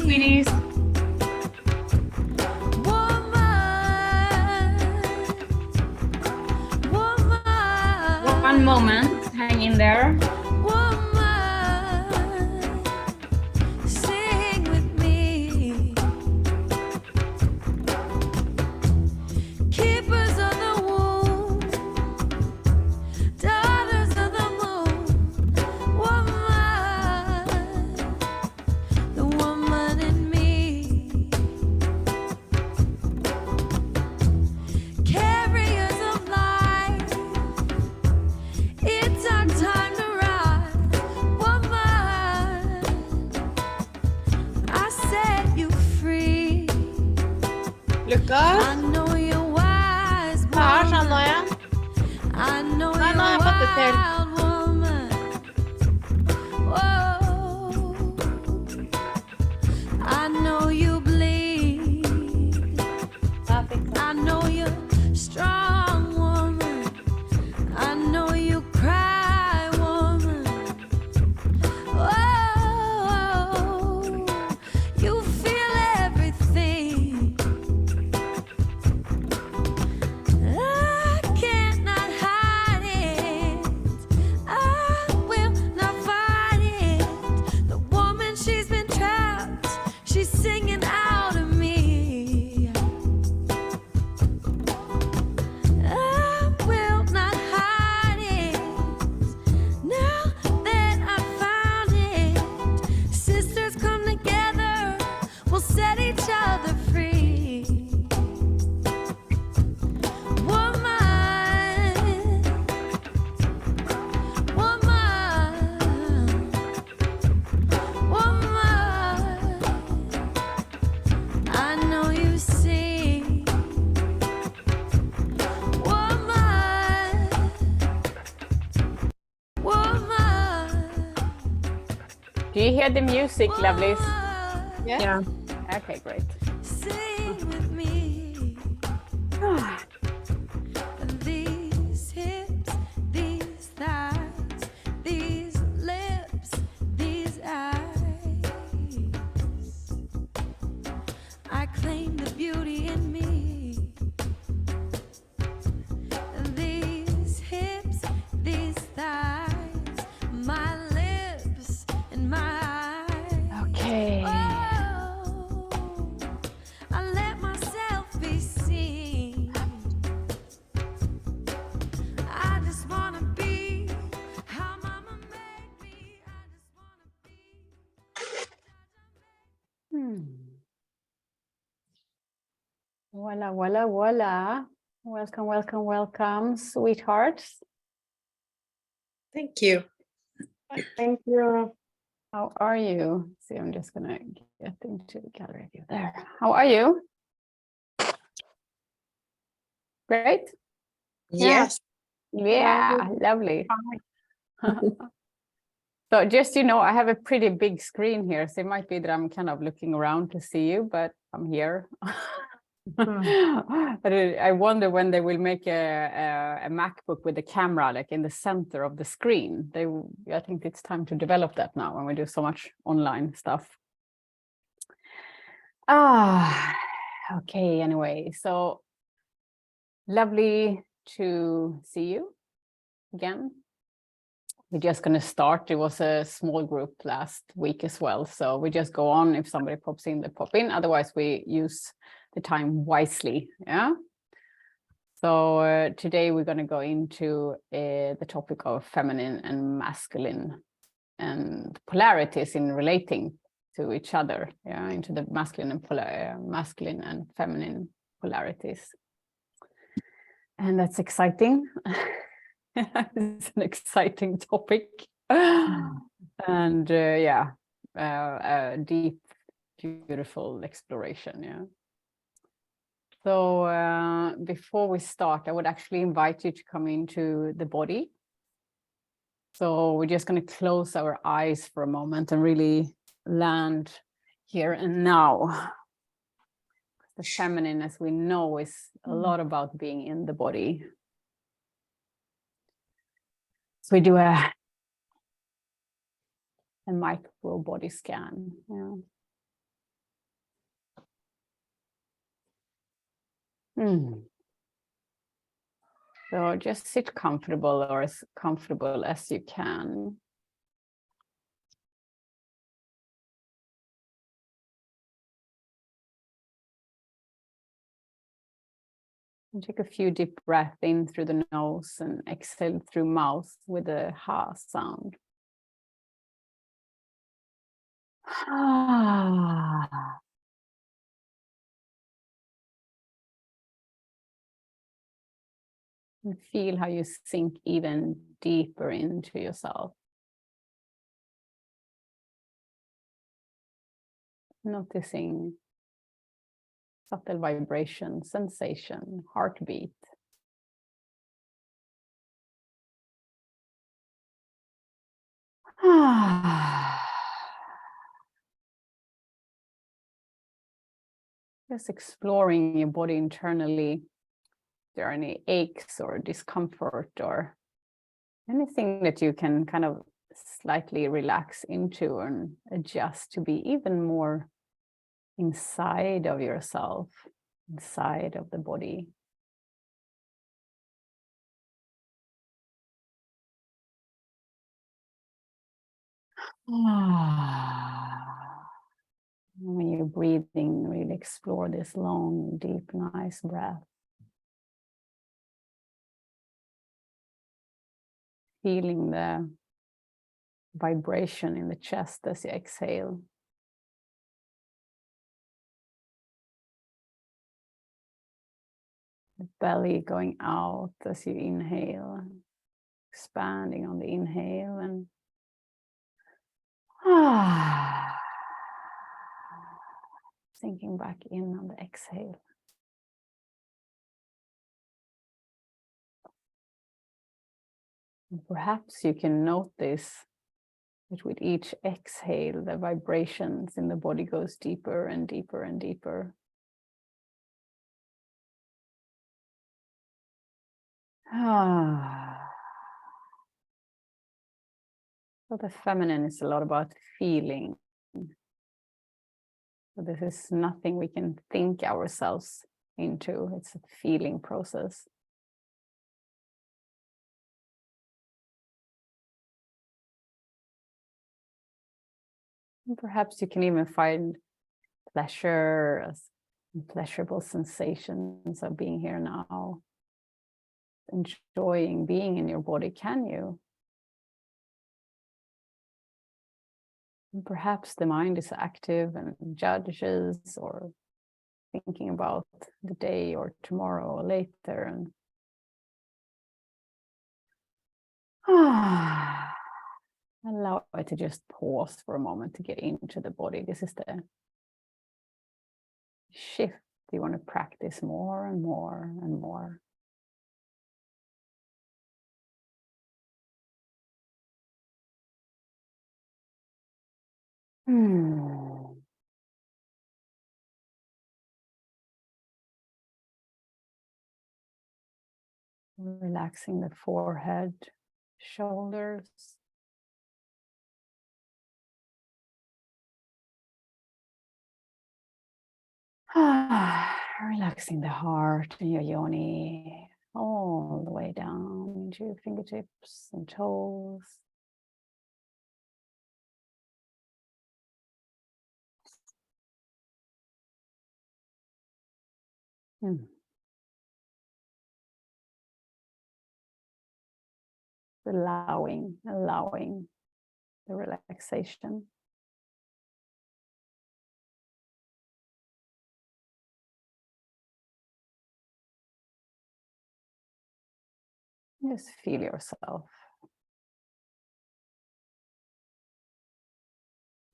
sweeties. One moment, hang in there. Sing with me. Keepers of the womb, daughters of the moon, woman, the woman in me. Carriers of light, it's our time to rise. Woman, I set you free. Lukas, I know you're wise, her sånn nå woman. igjen. I know Nei, nå har jeg you're fått det til. wild, woman. Whoa. I know you bleed. Ja, fikk det. I know you're strong, woman. I know you cry, woman. Whoa. You feel everything. I cannot hide it. I will not fight it. The woman, she's been trapped. She's singing out of me. I will not hide it. Now that I found it, sisters come together. We'll set each other free. Woman, woman, woman. I know you see. Woman, woman. Do you hear the music, lovelies? Ja. Yeah. Okay, great. Sing with me. These hips, these thighs, these lips, these eyes. I claim the beauty in me. These hips, these thighs, my lips and my eyes. Okay. Oh, I let myself be seen. I just wanna be how mama made me. I just wanna be. Voila, voila, voila. Welcome, welcome, welcome, sweethearts. Thank you. Thank you. How are you? See, I'm just gonna get into the gallery view there. How are you? Great? Yes. Yeah, lovely. So just, you know, I have a pretty big screen here, so it might be that I'm kind of looking around to see you, but I'm here. I wonder when they will make a MacBook with a camera like in the center of the screen. I think it's time to develop that now when we do so much online stuff. Okay, anyway, so lovely to see you again. We're just going to start. It was a small group last week as well, so we just go on. If somebody pops in, they pop in. Otherwise, we use the time wisely. Yeah. So today we're going to go into the topic of feminine and masculine and polarities in relating to each other. Yeah, into the masculine and feminine polarities, and that's exciting. It's an exciting topic, and yeah, a deep, beautiful exploration. Yeah. So before we start, I would actually invite you to come into the body. So we're just going to close our eyes for a moment and really land here and now. The feminine, as we know, is a lot about being in the body. So we do a micro body scan. Yeah. So just sit comfortable, or as comfortable as you can. And take a few deep breaths in through the nose and exhale through mouth with a ha sound. And feel how you sink even deeper into yourself. Noticing subtle vibration, sensation, heartbeat. Just exploring your body internally. If there are any aches or discomfort or anything that you can kind of slightly relax into and adjust to be even more inside of yourself, inside of the body. When you're breathing, really explore this long, deep, nice breath. Feeling the vibration in the chest as you exhale. The belly going out as you inhale, expanding on the inhale and sinking back in on the exhale. And perhaps you can notice that with each exhale, the vibrations in the body goes deeper and deeper and deeper. So the feminine is a lot about feeling. So this is nothing we can think ourselves into. It's a feeling process. And perhaps you can even find pleasure as pleasurable sensations of being here now. Enjoying being in your body, can you? And perhaps the mind is active and judges or thinking about the day or tomorrow or later. And allow it to just pause for a moment to get into the body. This is the shift you want to practice more and more and more. Relaxing the forehead, shoulders. Relaxing the heart and your yoni all the way down into your fingertips and toes. Allowing the relaxation. Just feel yourself.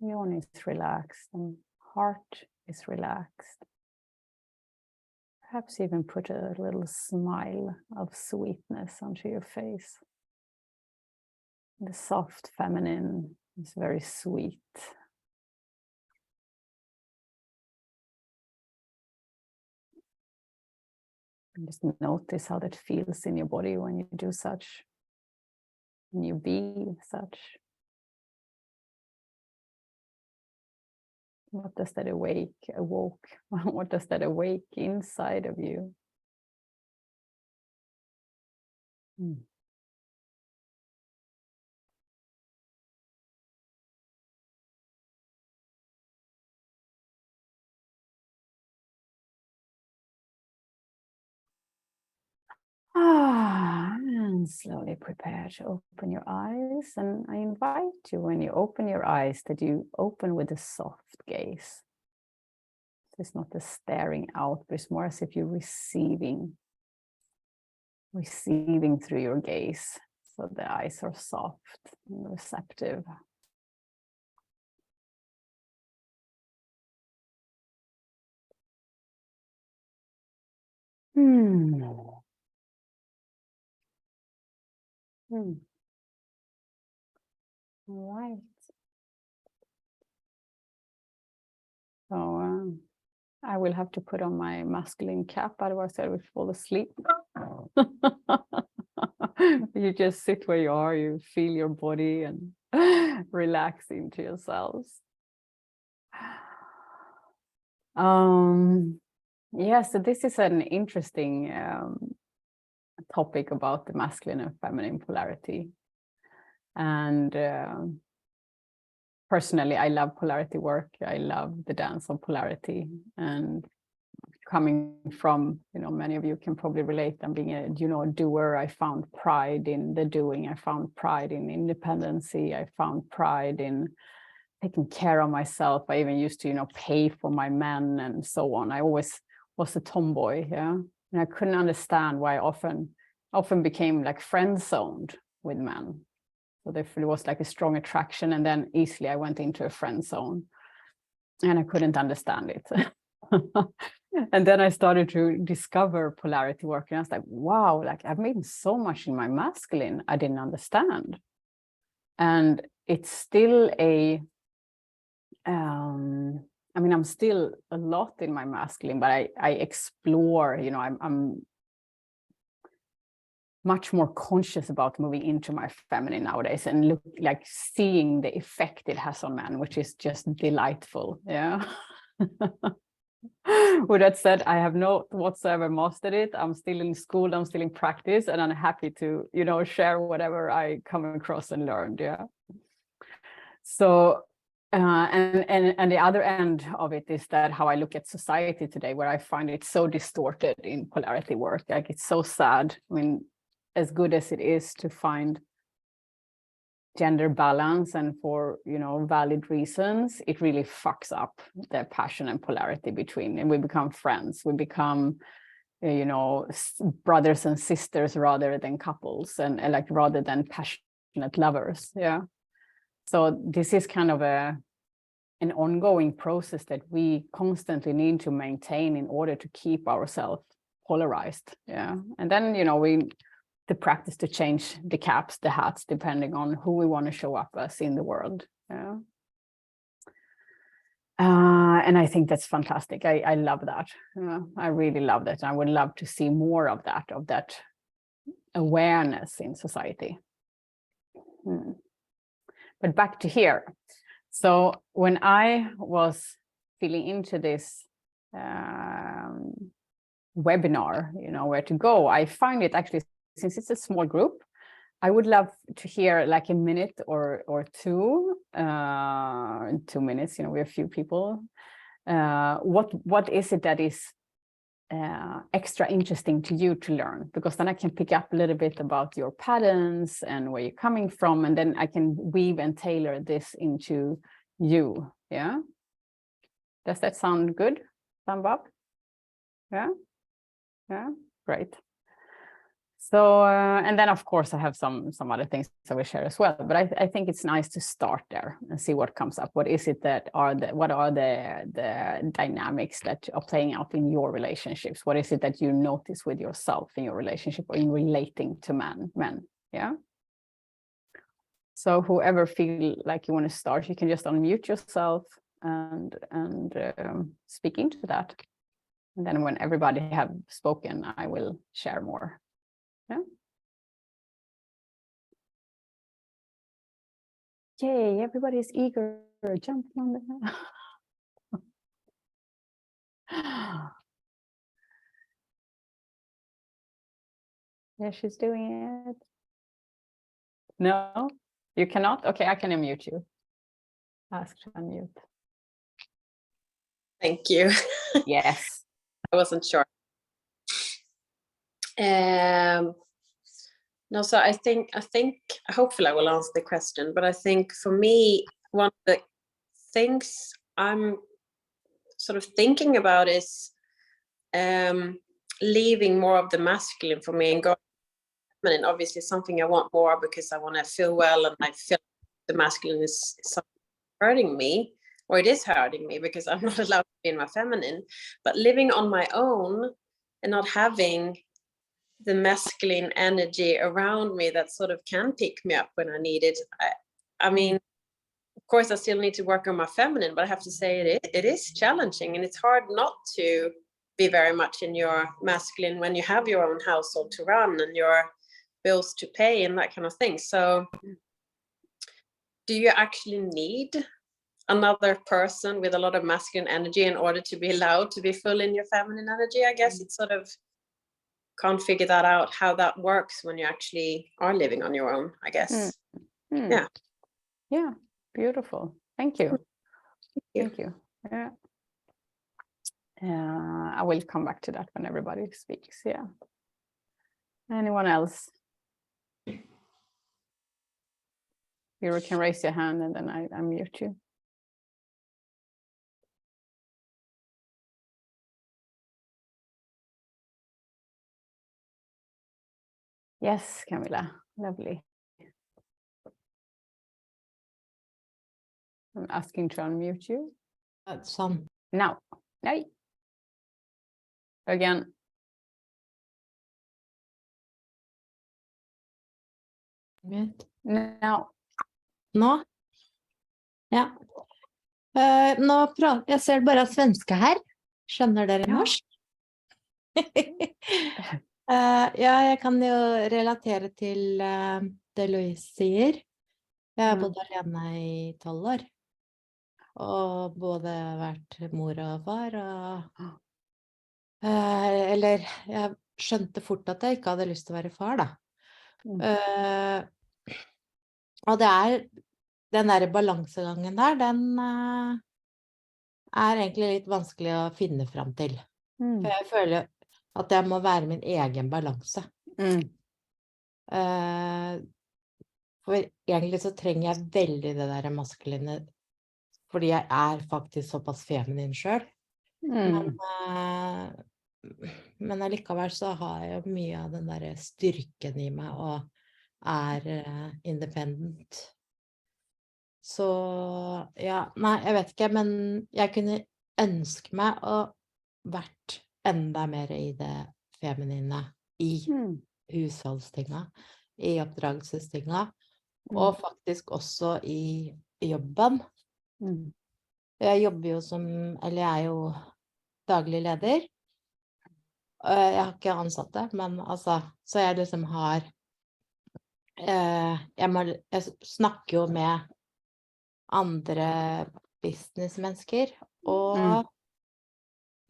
Yoni is relaxed and heart is relaxed. Perhaps even put a little smile of sweetness onto your face. The soft feminine is very sweet. And just notice how that feels in your body when you do such, when you be such. What does that evoke? What does that awake inside of you? Mm. And slowly prepare to open your eyes. And I invite you, when you open your eyes, that you open with a soft gaze. It's not the staring out, but it's more as if you're receiving through your gaze. So the eyes are soft and receptive. Hmm. All right. So I will have to put on my masculine cap, otherwise I will fall asleep. You just sit where you are, you feel your body and relax into yourselves. Yeah, so this is an interesting topic about the masculine and feminine polarity. And personally, I love polarity work. I love the dance of polarity. And coming from, many of you can probably relate. I'm being a, doer. I found pride in the doing. I found pride in independency. I found pride in taking care of myself. I even used to, pay for my men and so on. I always was a tomboy, yeah. And I couldn't understand why I often became like friend zoned with men. So there was like a strong attraction, and then easily I went into a friend zone, and I couldn't understand it. And then I started to discover polarity work, and I was like, wow, like I've made so much in my masculine I didn't understand. And it's still I'm still a lot in my masculine, but I explore, I'm much more conscious about moving into my feminine nowadays and look like seeing the effect it has on men, which is just delightful. Yeah. With that said, I have not whatsoever mastered it. I'm still in school, I'm still in practice, and I'm happy to, share whatever I come across and learned. Yeah. So, and the other end of it is that how I look at society today, where I find it so distorted in polarity work. Like it's so sad. I mean, as good as it is to find gender balance and for valid reasons, it really fucks up the passion and polarity between, and we become friends, we become brothers and sisters rather than couples, and like rather than passionate lovers. Yeah. So this is kind of an ongoing process that we constantly need to maintain in order to keep ourselves polarized. Yeah. And then we the practice to change the caps, the hats, depending on who we want to show up as in the world. Yeah. And I think that's fantastic. I love that. I really love that. I would love to see more of that awareness in society. But back to here. So when I was feeling into this webinar, where to go, I find it actually, since it's a small group, I would love to hear like a minute or two, 2 minutes, we're a few people. What is it that is extra interesting to you to learn? Because then I can pick up a little bit about your patterns and where you're coming from, and then I can weave and tailor this into you. Yeah. Does that sound good? Thumb up? Yeah. Yeah. Great. So, and then of course I have some other things I will share as well, but I think it's nice to start there and see what comes up. What is it that what are the dynamics that are playing out in your relationships? What is it that you notice with yourself in your relationship or in relating to men? Yeah. So whoever feel like you want to start, you can just unmute yourself and speak into that. And then when everybody have spoken, I will share more. Yeah. Yay, everybody's eager, jumping on the Yeah, she's doing it. No, you cannot? Okay, I can unmute you. Ask to unmute. Thank you. Yes. I wasn't sure. No, so I think hopefully I will answer the question, but I think for me, one of the things I'm sort of thinking about is leaving more of the masculine for me and going feminine. Obviously something I want more because I want to feel well, and I feel the masculine is hurting me, or it is hurting me because I'm not allowed to be in my feminine. But living on my own and not having the masculine energy around me that sort of can pick me up when I need it. I mean, of course, I still need to work on my feminine, but I have to say it is challenging, and it's hard not to be very much in your masculine when you have your own household to run and your bills to pay and that kind of thing. So do you actually need another person with a lot of masculine energy in order to be allowed to be full in your feminine energy? I guess it's sort of can't figure that out, how that works when you actually are living on your own, I guess. Yeah, beautiful. Thank you. Thank you. Yeah. I will come back to that when everybody speaks. Yeah. Anyone else? You can raise your hand and then I mute you. Yes, Camilla. Lovely. I'm asking to unmute you. Sånn. Now. Nei. Again. Now. Nå? Ja. Jeg ser bare svenske her. Skjønner dere norsk? Ja, jeg kan jo relatere til det Louise sier. Jeg har bodd alene i 12 år. Og både vært mor og far, eller jeg skjønte fort at jeg ikke hadde lyst til å være far, da. Og det den der balansegangen der, den egentlig litt vanskelig å finne fram til. For jeg føler at jeg må være min egen balanse. For egentlig så trenger jeg veldig det der maskuline, fordi jeg faktisk såpass feminin selv. Men allikevel så har jeg jo mye av den der styrken i meg, og independent. Så ja, nei, jeg vet ikke, men jeg kunne ønske meg å vært enda mer i det feminine, i husholdstinga, i oppdragelsestinga, og faktisk også i jobben. Jeg jobber jo eller jeg er jo daglig leder. Jeg har ikke ansatte, men altså, så jeg liksom har, jeg snakker jo med andre businessmennesker, og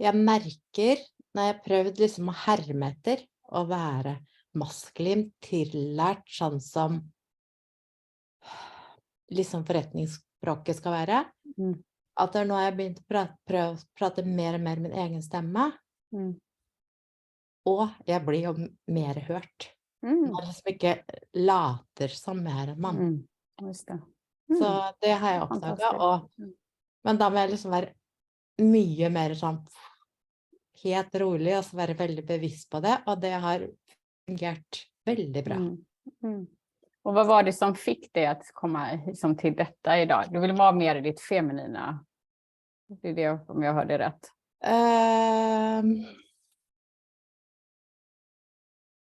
jeg merker, når jeg prøvd liksom å herme etter, å være maskulin, tillært sånn som liksom forretningsspråket skal være, at nå har jeg begynt å prøve å prate mer og mer min egen stemme, og jeg blir jo mer hørt. Man liksom ikke later som mer enn mann. Just det. Så det har jeg oppdaget, men da må jeg liksom være mye mer sånn helt rolig, og så være veldig bevisst på det, og det har fungert veldig bra. Och vad var det som fick dig att komma liksom till detta idag? Du vill vara mer i ditt feminina. Det är det, om jag hörde rätt.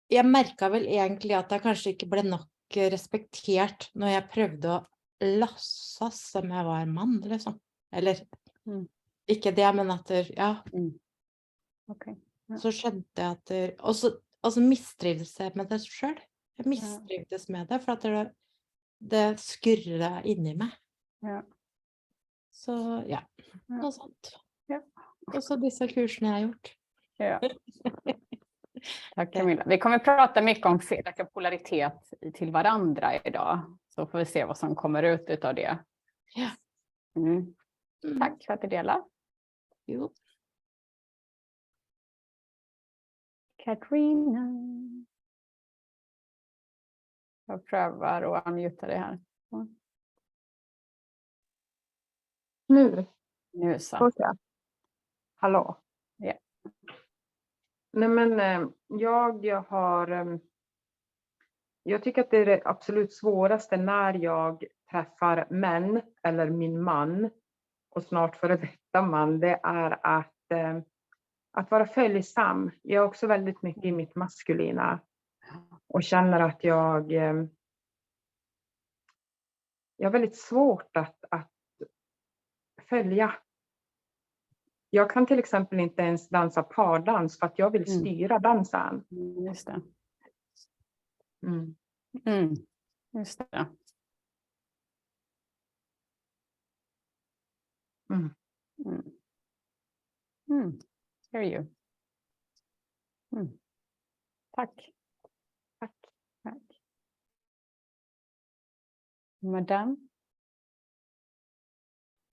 Jeg merket vel egentlig at jeg kanskje ikke ble nok respektert når jeg prøvde å lasses som jeg var mann, liksom. Eller, ikke det, men at Okay. Så skjønte jeg at og så mistrivdes jeg med det selv. Jeg mistrivdes med det, for at det skurret inni meg. Så ja, noe sånt. Og så disse kursene jeg har gjort. Tack Camilla. Vi kommer prata mycket om polaritet till varandra idag. Så får vi se vad som kommer ut av det. Ja. Mm. Tack för att du delar. Jo. Katrina. Jag prövar att unmuta det här. Nu. Nu så. Okej. Hallå. Ja. Nej men jag tycker att det är det absolut svåraste när jag träffar män eller min man och snart före detta man, det är att vara följsam. Jag är också väldigt mycket i mitt maskulina och känner att jag har väldigt svårt att följa. Jag kan till exempel inte ens dansa pardans för att jag vill styra dansen. Just det. Mm. Just det. Hear you. Tack. Tack. Madame.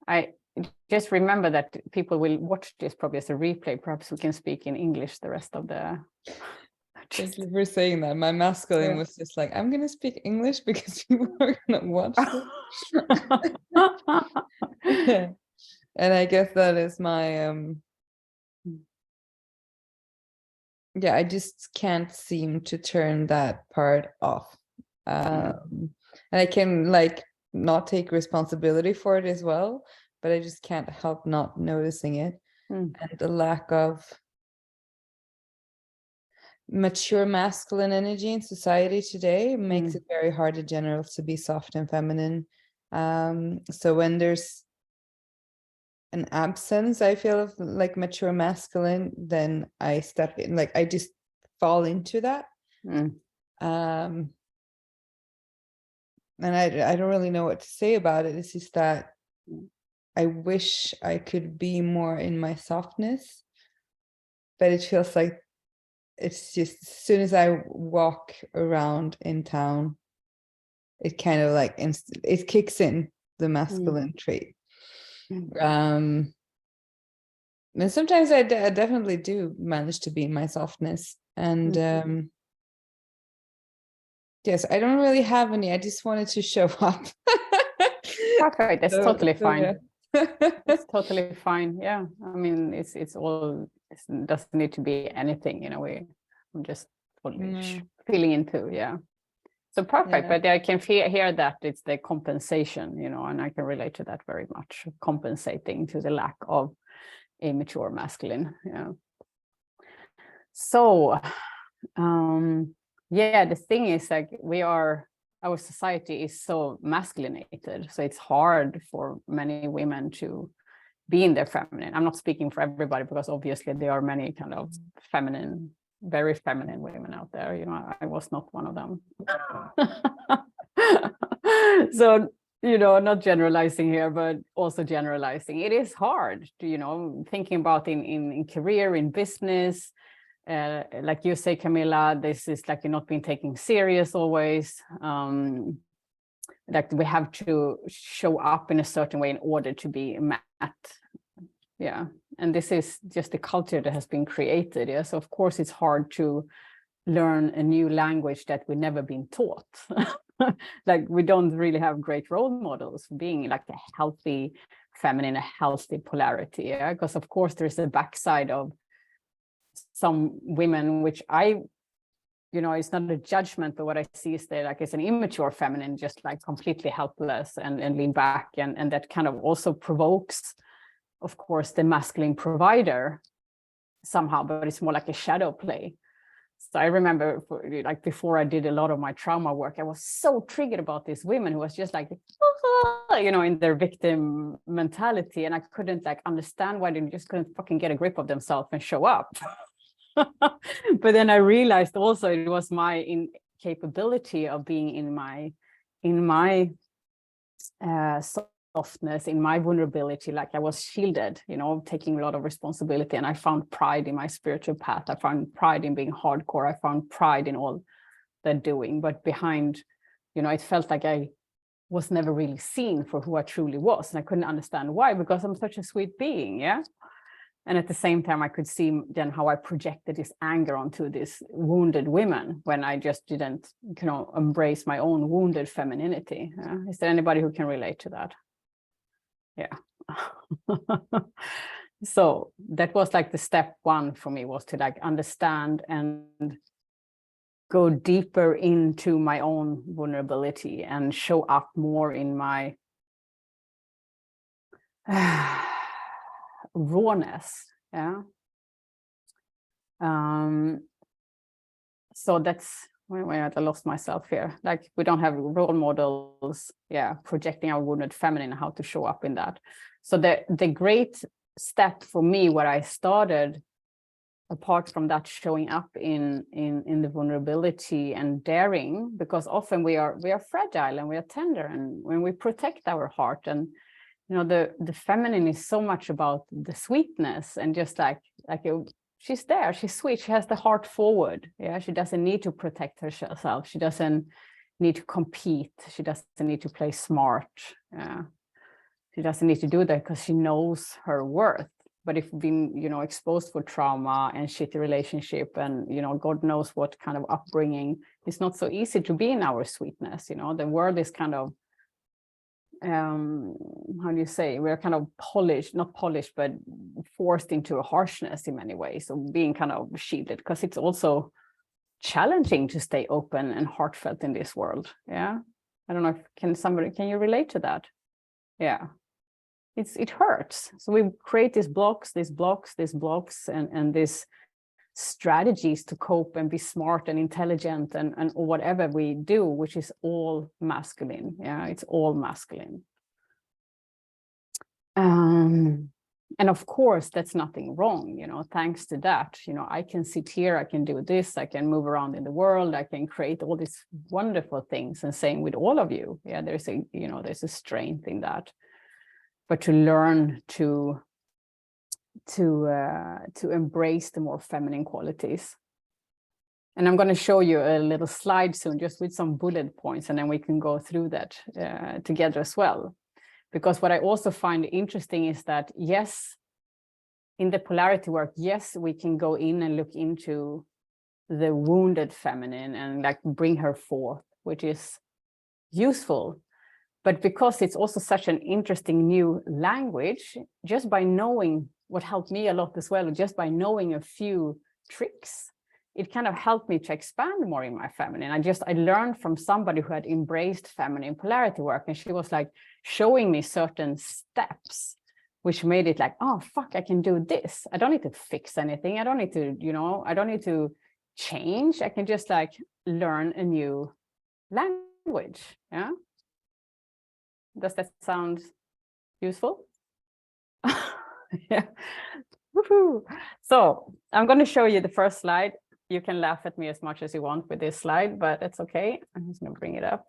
I just remember that people will watch this probably as a replay. Perhaps we can speak in English the rest of the... Thank you for saying that. My masculine was just like, I'm going to speak English because people are going to watch this. And I guess that is my... yeah, I just can't seem to turn that part off. And I can like not take responsibility for it as well, but I just can't help not noticing it. And the lack of mature masculine energy in society today makes it very hard in general to be soft and feminine. So when there's an absence, I feel, of like mature masculine, then I step in, like I just fall into that. And I don't really know what to say about it. It's just that I wish I could be more in my softness, but it feels like it's just as soon as I walk around in town, it kind of like it kicks in the masculine trait. And sometimes I definitely do manage to be in my softness. And yes, I don't really have any. I just wanted to show up. Perfect. That's totally fine. Yeah. It's totally fine. Yeah. I mean, it doesn't need to be anything in a way. I'm just feeling into, yeah. So perfect. Yeah. But I can hear that it's the compensation, and I can relate to that very much, compensating to the lack of a mature masculine. Yeah. So, the thing is, like, our society is so masculinated, so it's hard for many women to be in their feminine. I'm not speaking for everybody, because obviously there are many kind of feminine, very feminine women out there. I was not one of them. So, not generalizing here, but also generalizing. It is hard to, thinking about in career, in business. Like you say, Camilla, this is like you're not being taken serious always. Like we have to show up in a certain way in order to be met. Yeah. And this is just the culture that has been created. Yeah. So of course it's hard to learn a new language that we've never been taught. Like we don't really have great role models for being like a healthy feminine, a healthy polarity. Yeah. Because of course there's a backside of some women, which it's not a judgment, but what I see is that like it's an immature feminine, just like completely helpless and lean back, and that kind of also provokes, of course, the masculine provider somehow, but it's more like a shadow play. So I remember, before I did a lot of my trauma work, I was so triggered about these women who was just like, in their victim mentality, and I couldn't understand why they just couldn't fucking get a grip of themselves and show up. But then I realized also it was my incapability of being in my soft softness, in my vulnerability, like I was shielded, you know, taking a lot of responsibility. And I found pride in my spiritual path. I found pride in being hardcore. I found pride in all that doing. But behind, you know, it felt like I was never really seen for who I truly was. And I couldn't understand why, because I'm such a sweet being, yeah? And at the same time, I could see then how I projected this anger onto these wounded women when I just didn't, you know, embrace my own wounded femininity. Is there anybody who can relate to that? Yeah. So that was like the step one for me, was to like understand and go deeper into my own vulnerability and show up more in my rawness. Yeah. So that's where I lost myself here. Like, we don't have role models, yeah, projecting our wounded feminine, how to show up in that. So the great step for me, where I started, apart from that, showing up in the vulnerability and daring, because often we are fragile and we are tender, and when we protect our heart, and you know, the feminine is so much about the sweetness, and just like she's there, she's sweet, she has the heart forward. Yeah, she doesn't need to protect herself, she doesn't need to compete, she doesn't need to play smart. Yeah, she doesn't need to do that because she knows her worth. But if we've been, you know, exposed for trauma and shitty relationship, and you know, God knows what kind of upbringing, it's not so easy to be in our sweetness. You know, the world is kind of, how do you say, we're kind of not polished, but forced into a harshness in many ways, of being kind of shielded, because it's also challenging to stay open and heartfelt in this world. Yeah, I don't know if can you relate to that? Yeah, it hurts. So we create these blocks, and these strategies to cope and be smart and intelligent and whatever we do, which is all masculine. Yeah, it's all masculine. And of course, that's nothing wrong, you know, thanks to that, you know, I can sit here, I can do this, I can move around in the world, I can create all these wonderful things, and same with all of you. Yeah, there's a strength in that. But to learn to embrace the more feminine qualities. And I'm going to show you a little slide soon, just with some bullet points, and then we can go through that together as well. Because what I also find interesting is that, yes, in the polarity work, yes, we can go in and look into the wounded feminine and like bring her forth, which is useful. But because it's also such an interesting new language, just by knowing, what helped me a lot as well, just by knowing a few tricks, it kind of helped me to expand more in my feminine. I learned from somebody who had embraced feminine polarity work, and she was like showing me certain steps, which made it like, oh, fuck, I can do this. I don't need to fix anything. I don't need to, you know, I don't need to change. I can just like learn a new language. Yeah. Does that sound useful? Yeah. Woohoo. So I'm going to show you the first slide. You can laugh at me as much as you want with this slide, but it's okay. I'm just going to bring it up.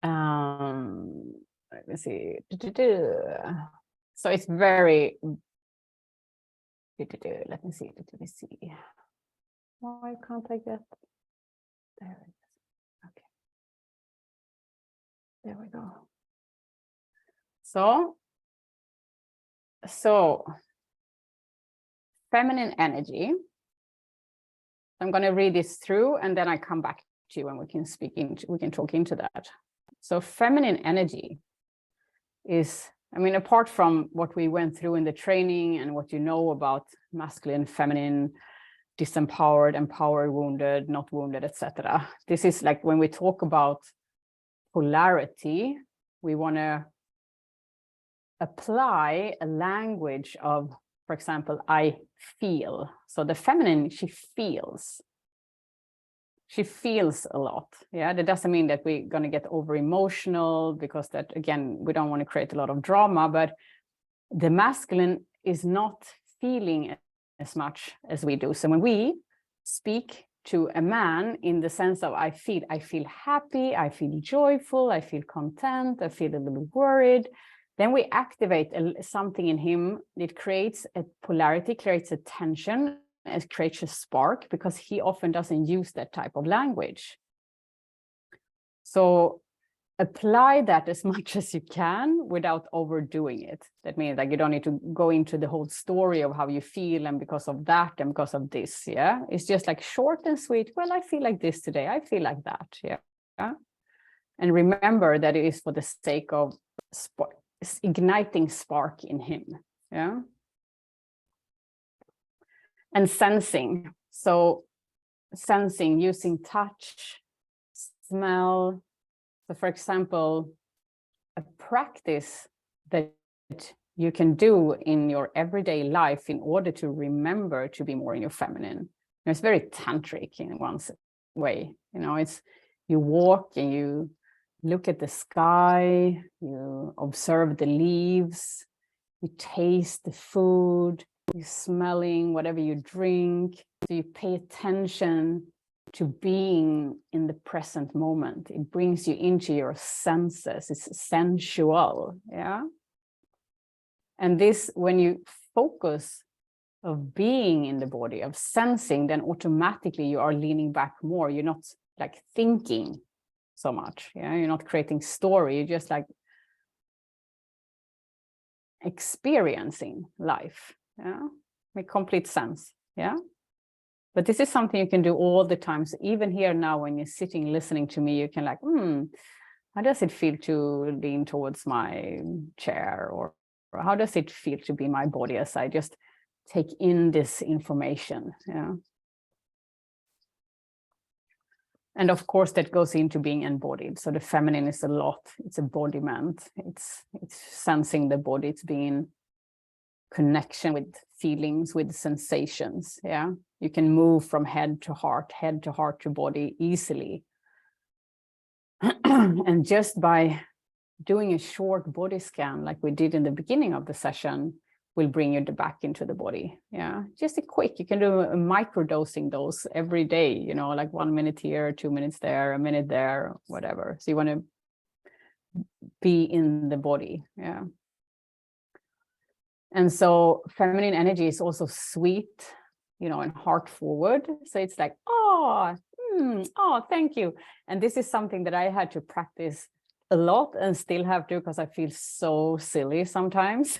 Let me see. So it's very. Let me see. Why can't I get? There it is. Okay. There we go. So feminine energy. I'm going to read this through, and then I come back to you and we can talk into that. So feminine energy is, I mean, apart from what we went through in the training and what you know about masculine, feminine, disempowered, empowered, wounded, not wounded, etc. This is like when we talk about polarity, we want to apply a language of, for example, I feel. So the feminine, she feels a lot. Yeah, that doesn't mean that we're going to get over emotional, because that, again, we don't want to create a lot of drama, but the masculine is not feeling as much as we do. So when we speak to a man in the sense of I feel happy, I feel joyful, I feel content, I feel a little worried. Then we activate something in him. It creates a polarity, creates a tension, it creates a spark, because he often doesn't use that type of language. So apply that as much as you can without overdoing it. That means like you don't need to go into the whole story of how you feel and because of that and because of this. Yeah, it's just like short and sweet. Well, I feel like this today. I feel like that. Yeah. And remember that it is for the sake of igniting spark in him. Yeah. And sensing. So sensing using touch, smell. So for example, a practice that you can do in your everyday life in order to remember to be more in your feminine. It's very tantric in one way. You know, it's you walk and you look at the sky, you observe the leaves, you taste the food, you're smelling whatever you drink. So you pay attention to being in the present moment. It brings you into your senses. It's sensual, yeah. And this, when you focus of being in the body, of sensing, then automatically you are leaning back more. You're not like thinking so much, yeah. You're not creating story. You're just like experiencing life, yeah. Make complete sense, yeah. But this is something you can do all the time. So even here now, when you're sitting listening to me, you can like, how does it feel to lean towards my chair? Or how does it feel to be my body as I just take in this information? Yeah. And of course, that goes into being embodied. So the feminine is a lot. It's embodiment. It's sensing the body. It's being connection with feelings, with sensations. Yeah. You can move from head to heart to body easily. And just by doing a short body scan, like we did in the beginning of the session, will bring you back into the body. Yeah, just a quick, you can do a microdosing dose every day, you know, like 1 minute here, 2 minutes there, a minute there, whatever. So you want to be in the body. Yeah. And so feminine energy is also sweet, you know, and heart forward. So it's like, oh, thank you. And this is something that I had to practice a lot and still have to, because I feel so silly sometimes.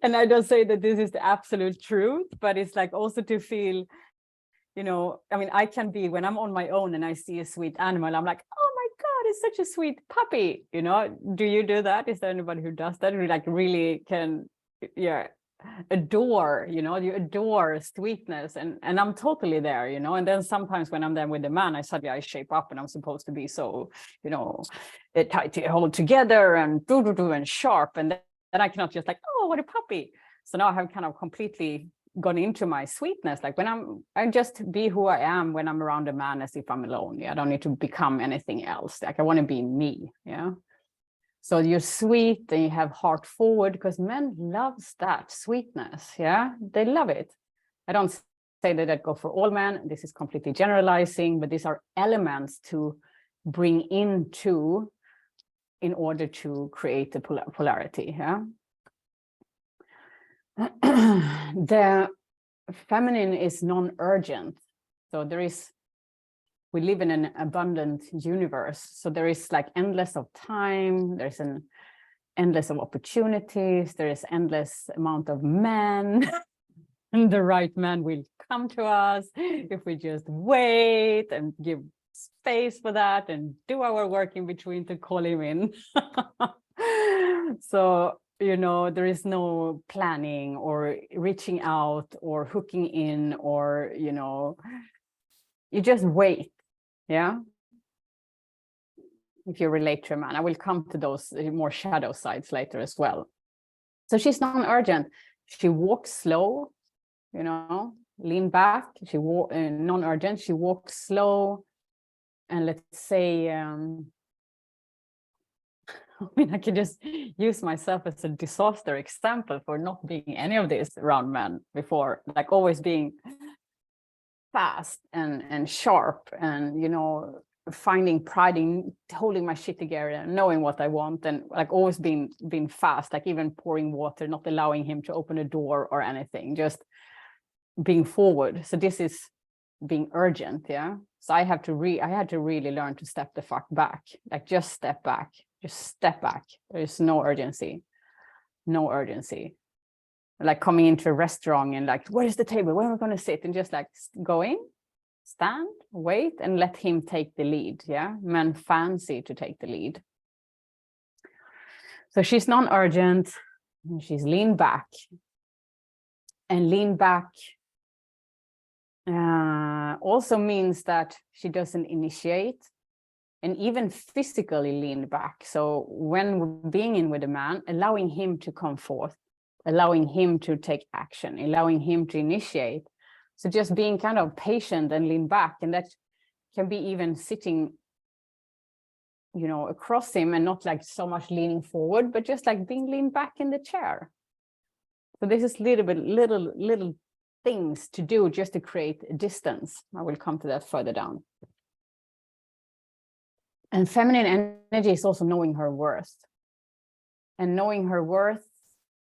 And I don't say that this is the absolute truth, but it's like also to feel, you know, I mean, I can be, when I'm on my own and I see a sweet animal, I'm like, oh my God, it's such a sweet puppy. You know, do you do that? Is there anybody who does that? Who like really can, yeah, adore, you know, you adore sweetness, and I'm totally there, you know. And then sometimes when I'm there with the man, I shape up and I'm supposed to be so, you know, tight to hold together and and sharp, and then I cannot just like, oh, what a puppy. So now I have kind of completely gone into my sweetness. Like when I just be who I am when I'm around a man, as if I'm alone. Yeah, I don't need to become anything else. Like I want to be me. Yeah. So you're sweet and you have heart forward, because men loves that sweetness. Yeah, they love it. I don't say that go for all men. This is completely generalizing, but these are elements to bring into in order to create the polarity. Yeah. The feminine is non-urgent. So we live in an abundant universe. So there is like endless of time. There's an endless of opportunities. There is endless amount of men. And the right man will come to us if we just wait and give space for that and do our work in between to call him in. So, you know, there is no planning or reaching out or hooking in, or, you know, you just wait. Yeah. If you relate to a man, I will come to those more shadow sides later as well. So she's non-urgent. She walks slow, you know, lean back. She non-urgent. She walks slow. And let's say, I mean, I can just use myself as a disaster example for not being any of this around men before, like always being fast and sharp and, you know, finding pride in holding my shit together and knowing what I want, and like always being fast, like even pouring water, not allowing him to open a door or anything, just being forward. So this is being urgent. Yeah. So I had to really learn to step the fuck back, like just step back. Just step back. There's no urgency. Like coming into a restaurant and like, where's the table? Where am I going to sit? And just like go in, stand, wait, and let him take the lead. Yeah. Men fancy to take the lead. So she's non-urgent. She's lean back. And lean back also means that she doesn't initiate, and even physically lean back. So when being in with a man, allowing him to come forth, allowing him to take action, allowing him to initiate. So just being kind of patient and lean back, and that can be even sitting, you know, across him and not like so much leaning forward, but just like being leaned back in the chair. So this is little things to do just to create a distance. I will come to that further down. And feminine energy is also knowing her worth. And knowing her worth,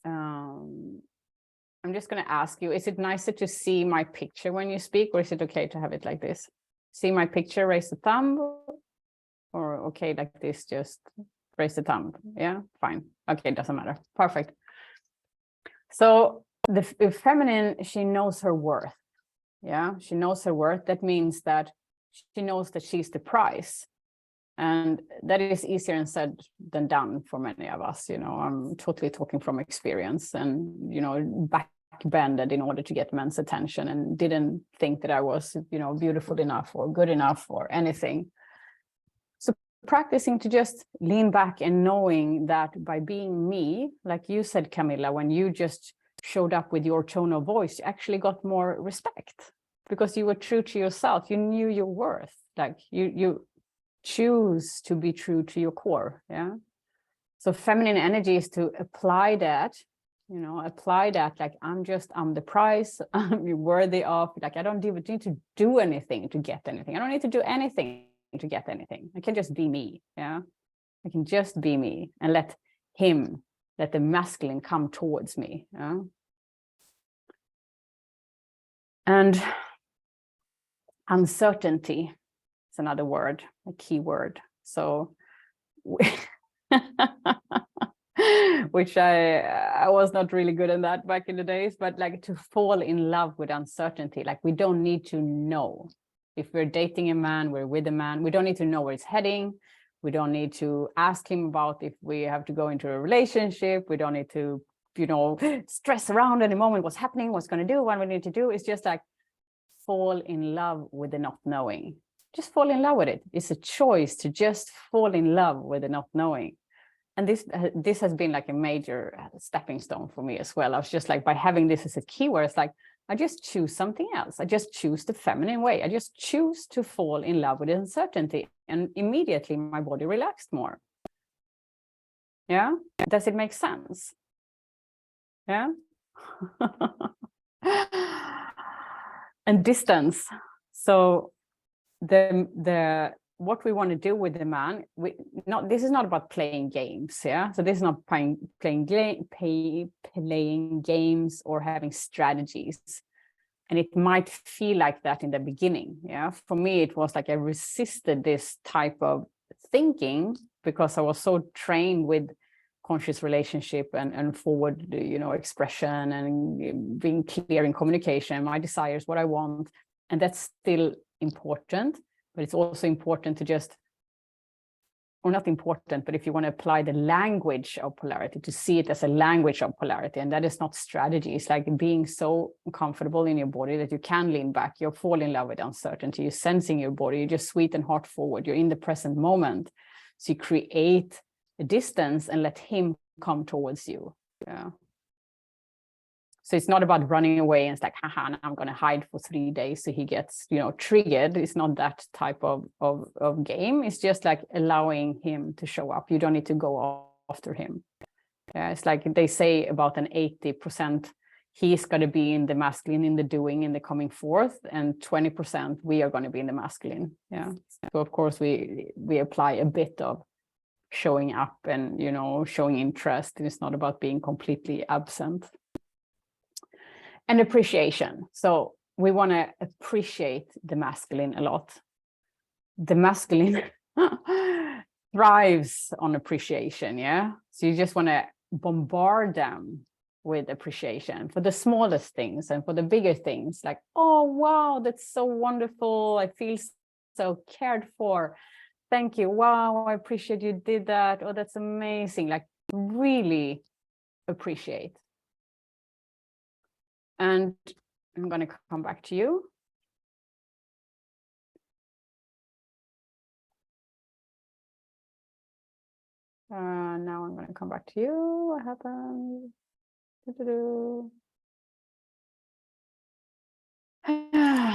I'm just going to ask you, is it nicer to see my picture when you speak, or is it okay to have it like this? See my picture, raise the thumb, or okay, like this, just raise the thumb. Yeah, fine. Okay, it doesn't matter. Perfect. So the feminine, she knows her worth. Yeah, she knows her worth. That means that she knows that she's the prize. And that is easier said than done for many of us. You know, I'm totally talking from experience, and, you know, backbended in order to get men's attention, and didn't think that I was, you know, beautiful enough or good enough or anything. So practicing to just lean back and knowing that by being me, like you said, Camilla, when you just showed up with your tone of voice, you actually got more respect because you were true to yourself. You knew your worth. Like you choose to be true to your core. Yeah. So feminine energy is to apply that, you know, like I'm the prize, I'm worthy of, like I don't even need to do anything to get anything. I don't need to do anything to get anything. I can just be me. Yeah. I can just be me and let the masculine come towards me. Yeah? And uncertainty is another word, a key word. So, which I was not really good in that back in the days, but like to fall in love with uncertainty. Like we don't need to know. If we're dating a man, we're with a man, we don't need to know where it's heading. We don't need to ask him about if we have to go into a relationship. We don't need to, you know, stress around at the moment what's happening, what's going to do, what we need to do. It's just like fall in love with the not knowing. Just fall in love with it. It's a choice to just fall in love with the not knowing. And this has been like a major stepping stone for me as well. I was just like, by having this as a keyword, it's like, I just choose something else. I just choose the feminine way. I just choose to fall in love with uncertainty. And immediately my body relaxed more. Yeah. Does it make sense? Yeah. And distance. So the what we want to do with the man, this is not about playing games. Yeah. So this is not playing games or having strategies. And it might feel like that in the beginning. Yeah. For me, it was like I resisted this type of thinking because I was so trained with conscious relationship and forward, you know, expression and being clear in communication, my desires, what I want. And that's still important, but it's also important to just, or not important, but if you want to apply the language of polarity, to see it as a language of polarity. And that is not strategy. It's like being so comfortable in your body that you can lean back. You're falling in love with uncertainty. You're sensing your body. You're just sweet and heart forward. You're in the present moment. So you create a distance and let him come towards you. Yeah. So it's not about running away and it's like, haha, now I'm going to hide for 3 days so he gets, you know, triggered. It's not that type of game. It's just like allowing him to show up. You don't need to go after him. It's like they say about an 80%, he's going to be in the masculine, in the doing, in the coming forth, and 20% we are going to be in the masculine. Yeah. So of course we apply a bit of showing up and, you know, showing interest. It's not about being completely absent. And appreciation. So we want to appreciate the masculine a lot. The masculine thrives on appreciation, yeah? So you just want to bombard them with appreciation for the smallest things and for the bigger things, like, oh, wow, that's so wonderful. I feel so cared for. Thank you. Wow, I appreciate you did that. Oh, that's amazing. Like, really appreciate. And I'm going to come back to you. Now I'm going to come back to you. What happened?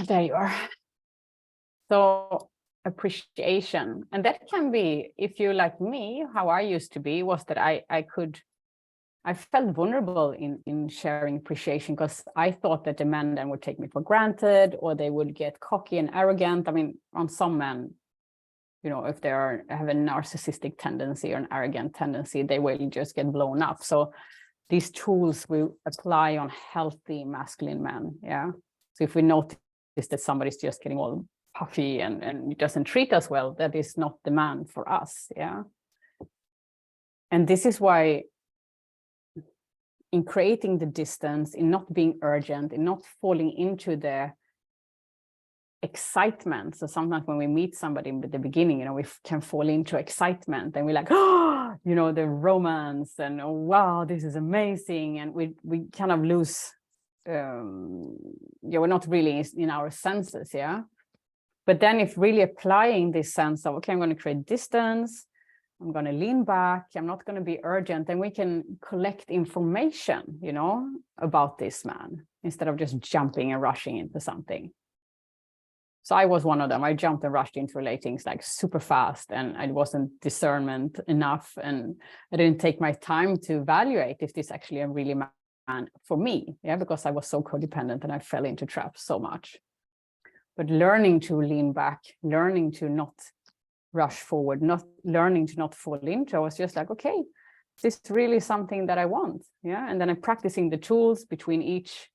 There you are. So appreciation. And that can be, if you're like me, how I used to be was that I felt vulnerable in sharing appreciation because I thought that the men then would take me for granted or they would get cocky and arrogant. I mean, on some men, you know, if they have a narcissistic tendency or an arrogant tendency, they will just get blown up. So these tools we apply on healthy masculine men. Yeah. So if we notice that somebody's just getting all puffy and doesn't treat us well, that is not the man for us. Yeah. And this is why in creating the distance, in not being urgent, in not falling into the excitement. So sometimes when we meet somebody at the beginning, you know, we can fall into excitement and we're like, oh, you know, the romance and oh, wow, this is amazing. And we kind of lose, yeah, we're not really in our senses. Yeah. But then if really applying this sense of, okay, I'm going to create distance, I'm going to lean back, I'm not going to be urgent, and we can collect information, you know, about this man instead of just jumping and rushing into something. So I was one of them. I jumped and rushed into relations like super fast, and I wasn't discernment enough, and I didn't take my time to evaluate if this actually a really man for me, yeah, because I was so codependent and I fell into traps so much. But learning to lean back, learning to not rush forward, not learning to not fall into, I was just like, okay, this is really something that I want. Yeah. And then I'm practicing the tools between each,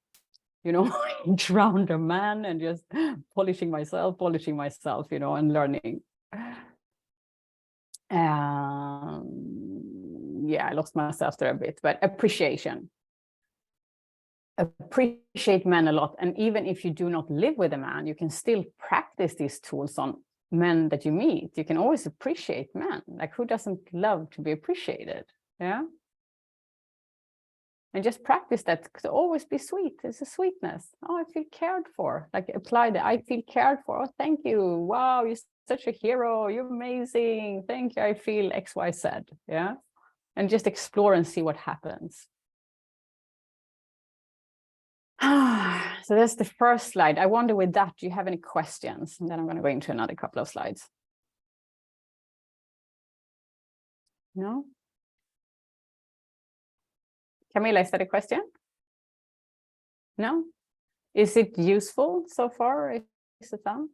you know, each round of man and just polishing myself, you know, and learning. Yeah, I lost myself there a bit, but appreciation. Appreciate men a lot. And even if you do not live with a man, you can still practice these tools on men that you meet. You can always appreciate men. Like, who doesn't love to be appreciated? Yeah. And just practice that to always be sweet. It's a sweetness. Oh, I feel cared for. Like, apply the I feel cared for. Oh, thank you. Wow, you're such a hero. You're amazing. Thank you. I feel XYZ. Yeah. And just explore and see what happens. So that's the first slide. I wonder with that, do you have any questions? And then I'm going to go into another couple of slides. No? Camilla, is that a question? No? Is it useful so far? Is it done?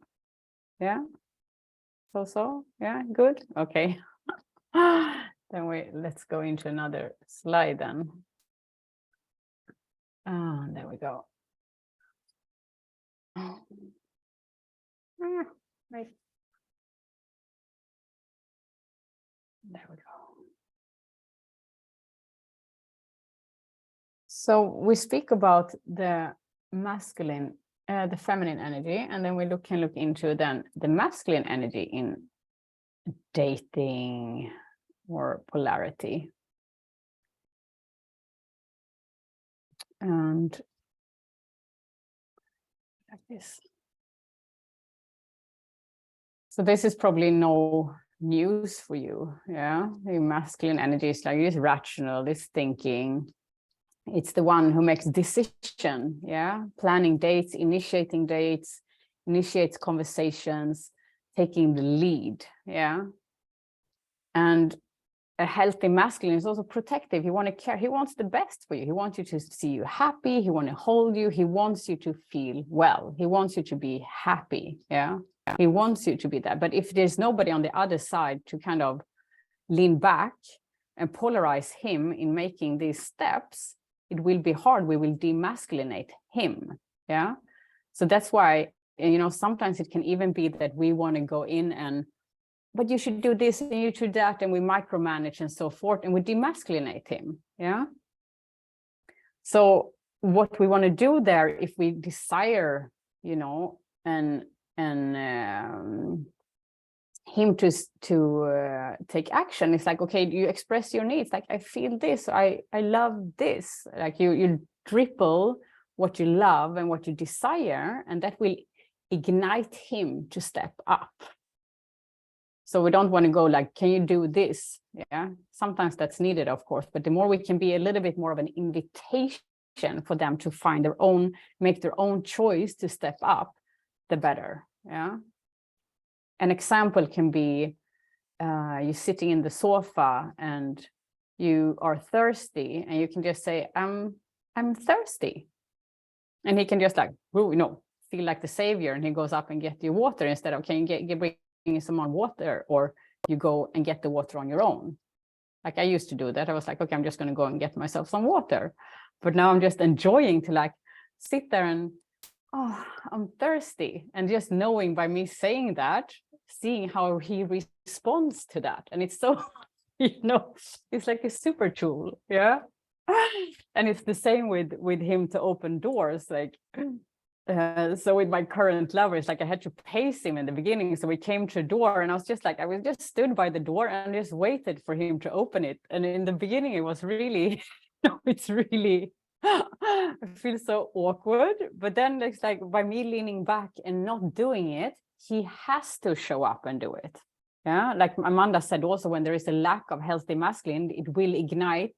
Yeah? So? Yeah, good? Okay. Then let's go into another slide then. There we go. Right. There we go. So we speak about the masculine, the feminine energy, and then we can look into then the masculine energy in dating or polarity. And like this. So this is probably no news for you. Yeah, the masculine energy is like this rational, this thinking. It's the one who makes decision, yeah, planning dates, initiates conversations, taking the lead, yeah. And a healthy masculine is also protective. He wants to care. He wants the best for you. He wants you to see you happy. He wants to hold you. He wants you to feel well. He wants you to be happy, yeah. He wants you to be that. But if there's nobody on the other side to kind of lean back and polarize him in making these steps, it will be hard. We will demasculinate him, yeah. So that's why, you know, sometimes it can even be that we want to go in and, but you should do this and you should that, and we micromanage and so forth, and we demasculinate him, yeah. So what we want to do there, if we desire, you know, and him to take action, it's like, okay, you express your needs, like I feel this, I love this, like you triple what you love and what you desire, and that will ignite him to step up. So we don't want to go like, can you do this? Yeah, sometimes that's needed, of course, but the more we can be a little bit more of an invitation for them to find their own, make their own choice to step up, the better, yeah. An example can be you sitting in the sofa and you are thirsty, and you can just say, I'm thirsty. And he can just like, you know, feel like the savior, and he goes up and get you water instead of, can you bring someone water, or you go and get the water on your own. Like I used to do that. I was like, okay, I'm just going to go and get myself some water. But now I'm just enjoying to like sit there and, oh, I'm thirsty. And just knowing by me saying that, seeing how he responds to that. And it's so, you know, it's like a super tool, yeah. And it's the same with him to open doors, like so with my current lover, it's like I had to pace him in the beginning. So we came to a door, and I was just stood by the door and just waited for him to open it. And in the beginning it was really, it's really, I feel so awkward. But then it's like by me leaning back and not doing it, he has to show up and do it. Yeah, like Amanda said also, when there is a lack of healthy masculine, it will ignite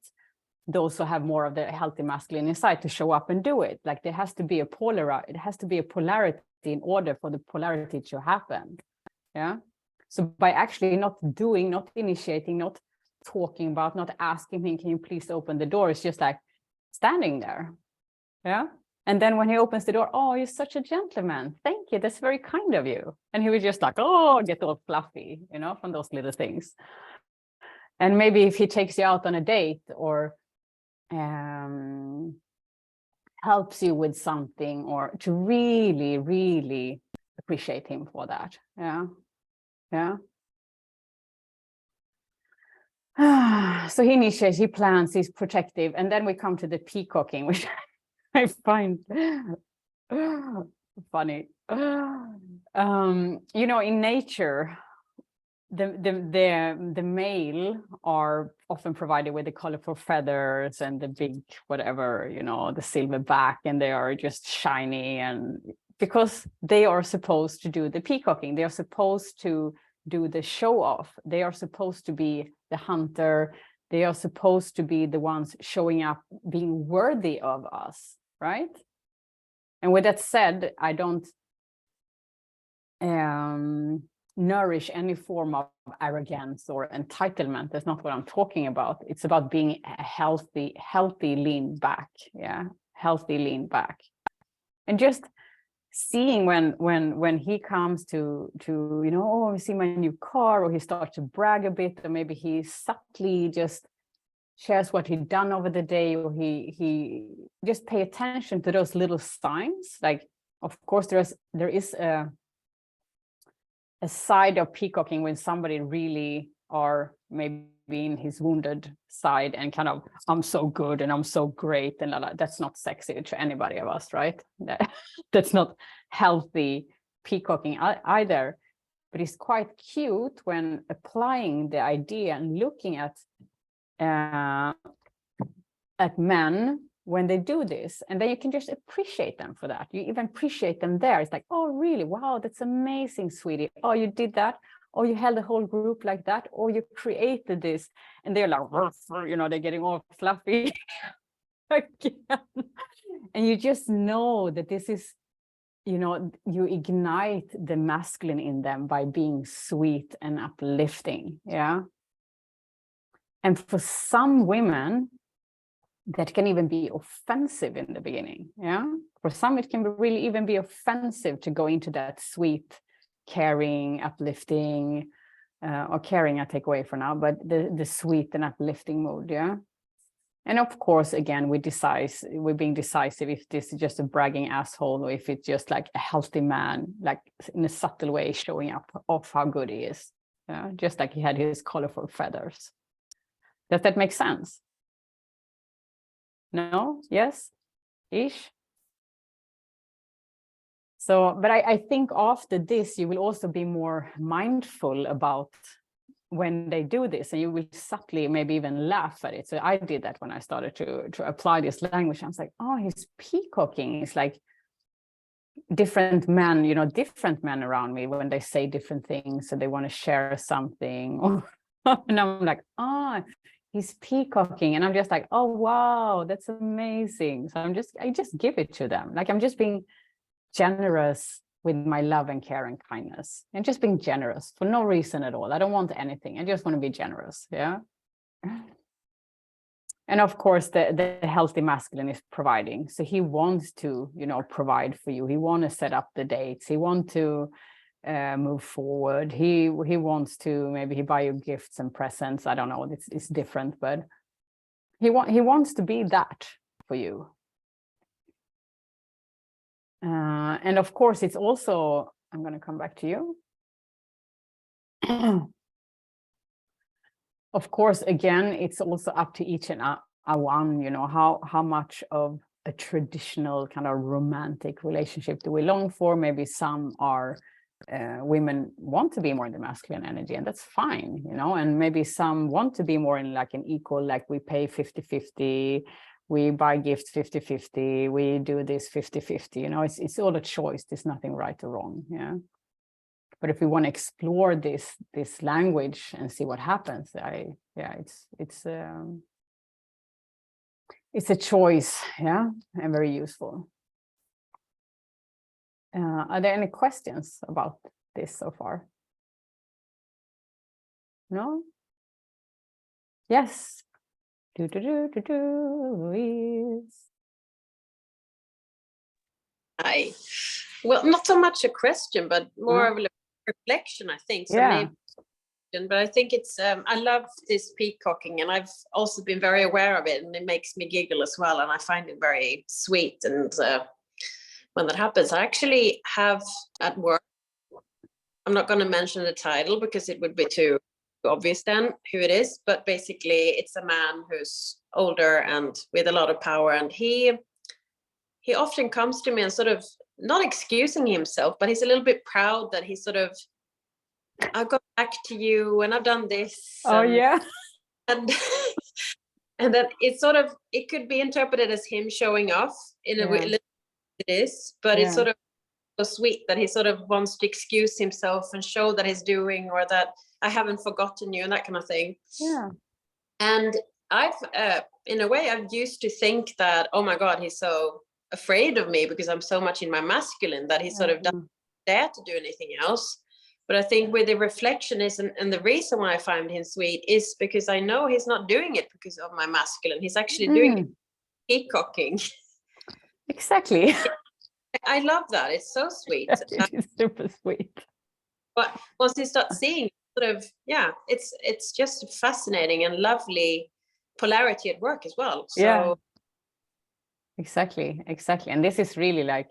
those who have more of the healthy masculine inside to show up and do it. Like there has to be a polarity in order for the polarity to happen. Yeah. So by actually not doing, not initiating, not talking about, not asking him, can you please open the door? It's just like standing there. Yeah. And then when he opens the door, oh, you're such a gentleman. Thank you. That's very kind of you. And he was just like, oh, get all fluffy, you know, from those little things. And maybe if he takes you out on a date or helps you with something, or to really, really appreciate him for that. Yeah. Yeah. So he initiates, he plans, he's protective. And then we come to the peacocking, which I find funny. You know, in nature, the male are often provided with the colorful feathers and the big whatever, you know, the silver back, and they are just shiny, and because they are supposed to do the peacocking, they are supposed to do the show off, they are supposed to be the hunter, they are supposed to be the ones showing up, being worthy of us, right? And with that said, I don't nourish any form of arrogance or entitlement. That's not what I'm talking about. It's about being a healthy lean back. Yeah, healthy lean back. And just seeing when he comes to you know, oh, I see my new car, or he starts to brag a bit, or maybe he subtly just shares what he'd done over the day, or he just pay attention to those little signs. Like, of course, there is a side of peacocking when somebody really are maybe in his wounded side and kind of, I'm so good and I'm so great, and that's not sexy to anybody of us, right? That's not healthy peacocking either. But it's quite cute when applying the idea and looking at men when they do this, and then you can just appreciate them for that. You even appreciate them there. It's like, oh, really? Wow, that's amazing, sweetie. Oh, you did that. Oh, you held a whole group like that. Or you created this. And they're like, you know, they're getting all fluffy. again. And you just know that this is, you know, you ignite the masculine in them by being sweet and uplifting. Yeah. And for some women, that can even be offensive in the beginning. Yeah. For some, it can really even be offensive to go into that sweet, caring, uplifting, or caring I take away for now, but the sweet and uplifting mode. Yeah. And of course, again, we're being decisive if this is just a bragging asshole or if it's just like a healthy man, like in a subtle way showing up of how good he is. Yeah. Just like he had his colorful feathers. Does that make sense? No? Yes? Ish? So, but I think after this, you will also be more mindful about when they do this, and you will subtly maybe even laugh at it. So I did that when I started to apply this language. I was like, oh, he's peacocking. It's like different men, you know, different men around me when they say different things, so they want to share something. And I'm like, oh, he's peacocking. And I'm just like, oh, wow, that's amazing. So I just give it to them. Like I'm just being generous with my love and care and kindness, and just being generous for no reason at all. I don't want anything. I just want to be generous. Yeah. And of course, the healthy masculine is providing. So he wants to, you know, provide for you. He wants to set up the dates. He wants to move forward. He wants to, maybe he buy you gifts and presents. I don't know. It's different, but he wants to be that for you. And of course, it's also, I'm going to come back to you. Of course, again, it's also up to each and one, you know, how much of a traditional kind of romantic relationship do we long for? Maybe some are, women want to be more in the masculine energy, and that's fine, you know, and maybe some want to be more in like an equal, like we pay 50-50, we buy gifts 50-50, we do this 50-50, you know, it's all a choice. There's nothing right or wrong. Yeah. But if we want to explore this language and see what happens, it's a choice, yeah, and very useful. Are there any questions about this so far? No? Yes. Louise. Well, not so much a question, but more of a reflection, I think. So Yeah. maybe, but I think it's, I love this peacocking, and I've also been very aware of it, and it makes me giggle as well. And I find it very sweet. And when that happens, I actually have at work, I'm not going to mention the title because it would be too obvious then who it is, but basically it's a man who's older and with a lot of power, and he often comes to me and sort of, not excusing himself, but he's a little bit proud that he's sort of, I've got back to you and I've done this. Oh, yeah. And and then it's sort of, it could be interpreted as him showing off in a way. It is, but it's sort of so sweet that he sort of wants to excuse himself and show that he's doing, or that I haven't forgotten you and that kind of thing. Yeah. And I've, in a way, I've used to think that, oh my God, he's so afraid of me because I'm so much in my masculine that he sort of doesn't dare to do anything else. But I think with the reflection is, and the reason why I find him sweet is because I know he's not doing it because of my masculine. He's actually doing it peacocking. Exactly. I love that. It's so sweet. It's super sweet. But once you start seeing sort of, it's just fascinating and lovely polarity at work as well. So Exactly. And this is really like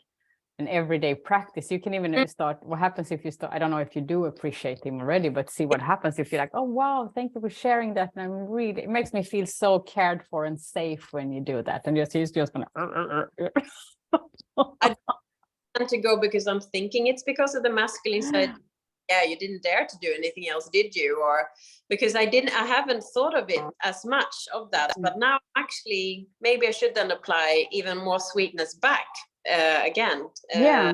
an everyday practice. You can even start, what happens if you start, I don't know if you do appreciate him already, but see what happens if you're like, oh, wow, thank you for sharing that. And I'm really, it makes me feel so cared for and safe when you do that. And he's just gonna. I want to go because I'm thinking it's because of the masculine side. Yeah, you didn't dare to do anything else, did you? Or because I haven't thought of it as much of that, but now actually maybe I should then apply even more sweetness back again. Yeah.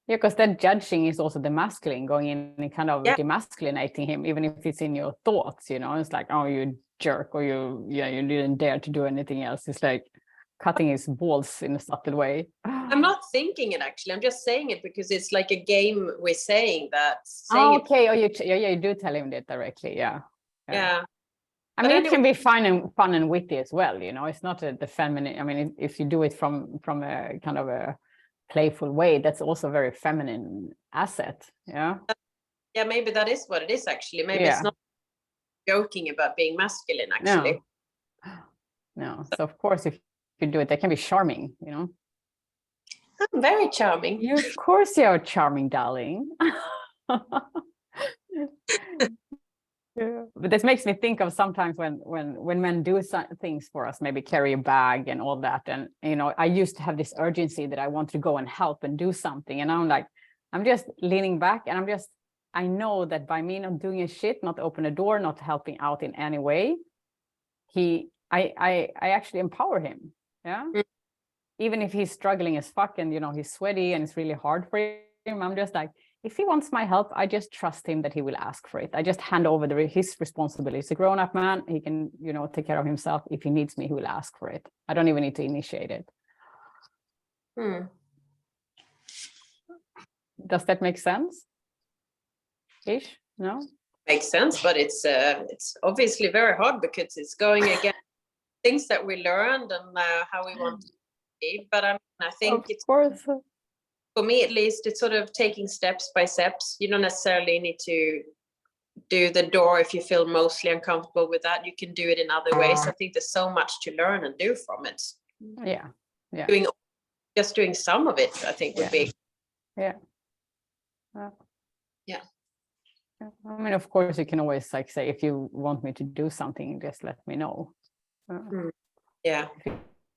Yeah, because that judging is also the masculine going in and kind of demasculinating him, even if it's in your thoughts, you know, it's like, oh, you jerk, or you didn't dare to do anything else. It's like cutting his balls in a subtle way. I'm not thinking it actually. I'm just saying it because it's like a game we're saying that. Oh, okay. Oh, you do tell him that directly. Yeah. Yeah. I mean, it can be fun and witty as well. You know, it's not the feminine. I mean, if you do it from a kind of a playful way, that's also a very feminine asset. Yeah. Yeah, maybe that is what it is actually. Maybe it's not joking about being masculine actually. No. So of course, if you do it, that can be charming, you know. I'm very charming. Of course you're charming, darling. Yeah. But this makes me think of sometimes when men do things for us, maybe carry a bag and all that. And, you know, I used to have this urgency that I want to go and help and do something. And I'm like, I'm just leaning back and I know that by me not doing a shit, not open a door, not helping out in any way, I actually empower him. Yeah. Even if he's struggling as fuck and, you know, he's sweaty and it's really hard for him, I'm just like, if he wants my help, I just trust him that he will ask for it. I just hand over his responsibility. He's a grown-up man. He can, you know, take care of himself. If he needs me, he will ask for it. I don't even need to initiate it. Does that make sense? Ish? No? Makes sense, but it's obviously very hard because it's going against things that we learned and how we want to be. But I think it's, for me at least, it's sort of taking steps by steps. You don't necessarily need to do the door if you feel mostly uncomfortable with that. You can do it in other ways. I think there's so much to learn and do from it. Yeah. Doing some of it, I think would be. Yeah. I mean, of course, you can always like say, if you want me to do something, just let me know. Yeah.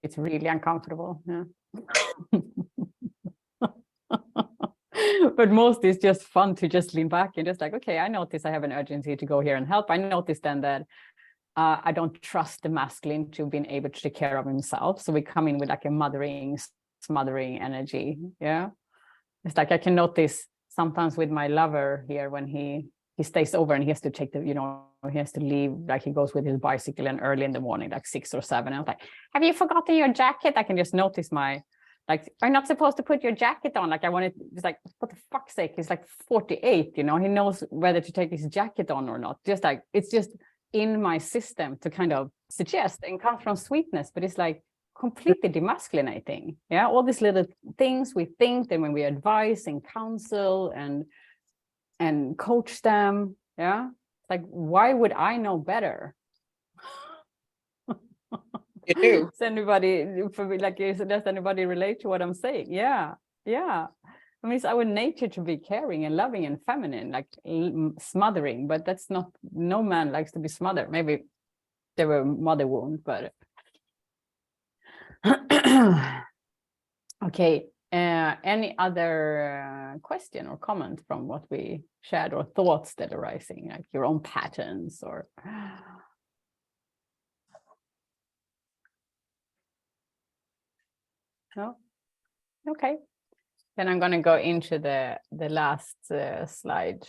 It's really uncomfortable. Yeah. But most is just fun to just lean back and just like, okay, I notice I have an urgency to go here and help. I noticed then that I don't trust the masculine to being able to take care of himself. So we come in with like a mothering, smothering energy. Yeah. It's like I can notice sometimes with my lover here when he stays over and he has to take he has to leave, like he goes with his bicycle and early in the morning, like 6 or 7. And I was like, have you forgotten your jacket? I can just notice like, I'm not supposed to put your jacket on. Like I wanted, it's like, what the fuck's sake? He's like 48, you know, he knows whether to take his jacket on or not. Just like, it's just in my system to kind of suggest and come from sweetness, but it's like completely demasculinating. Yeah. All these little things we think that when we advise and counsel and coach them. Yeah. Like, why would I know better? You do. Does anybody relate to what I'm saying? Yeah. I mean, it's our nature to be caring and loving and feminine, like smothering, but that's not, no man likes to be smothered. Maybe they were mother wound, but okay. Any other question or comment from what we shared, or thoughts that are arising, like your own patterns or no? Okay, then I'm going to go into the last slide.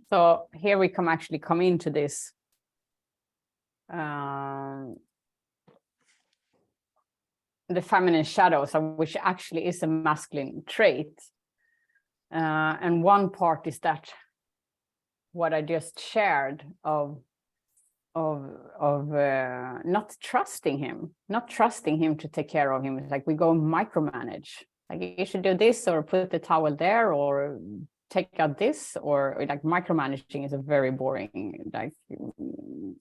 So here we actually come into this the feminine shadows, which actually is a masculine trait. And one part is that what I just shared of not trusting him to take care of him. It's like we go micromanage, like you should do this or put the towel there or take out this, or like micromanaging is a very boring, like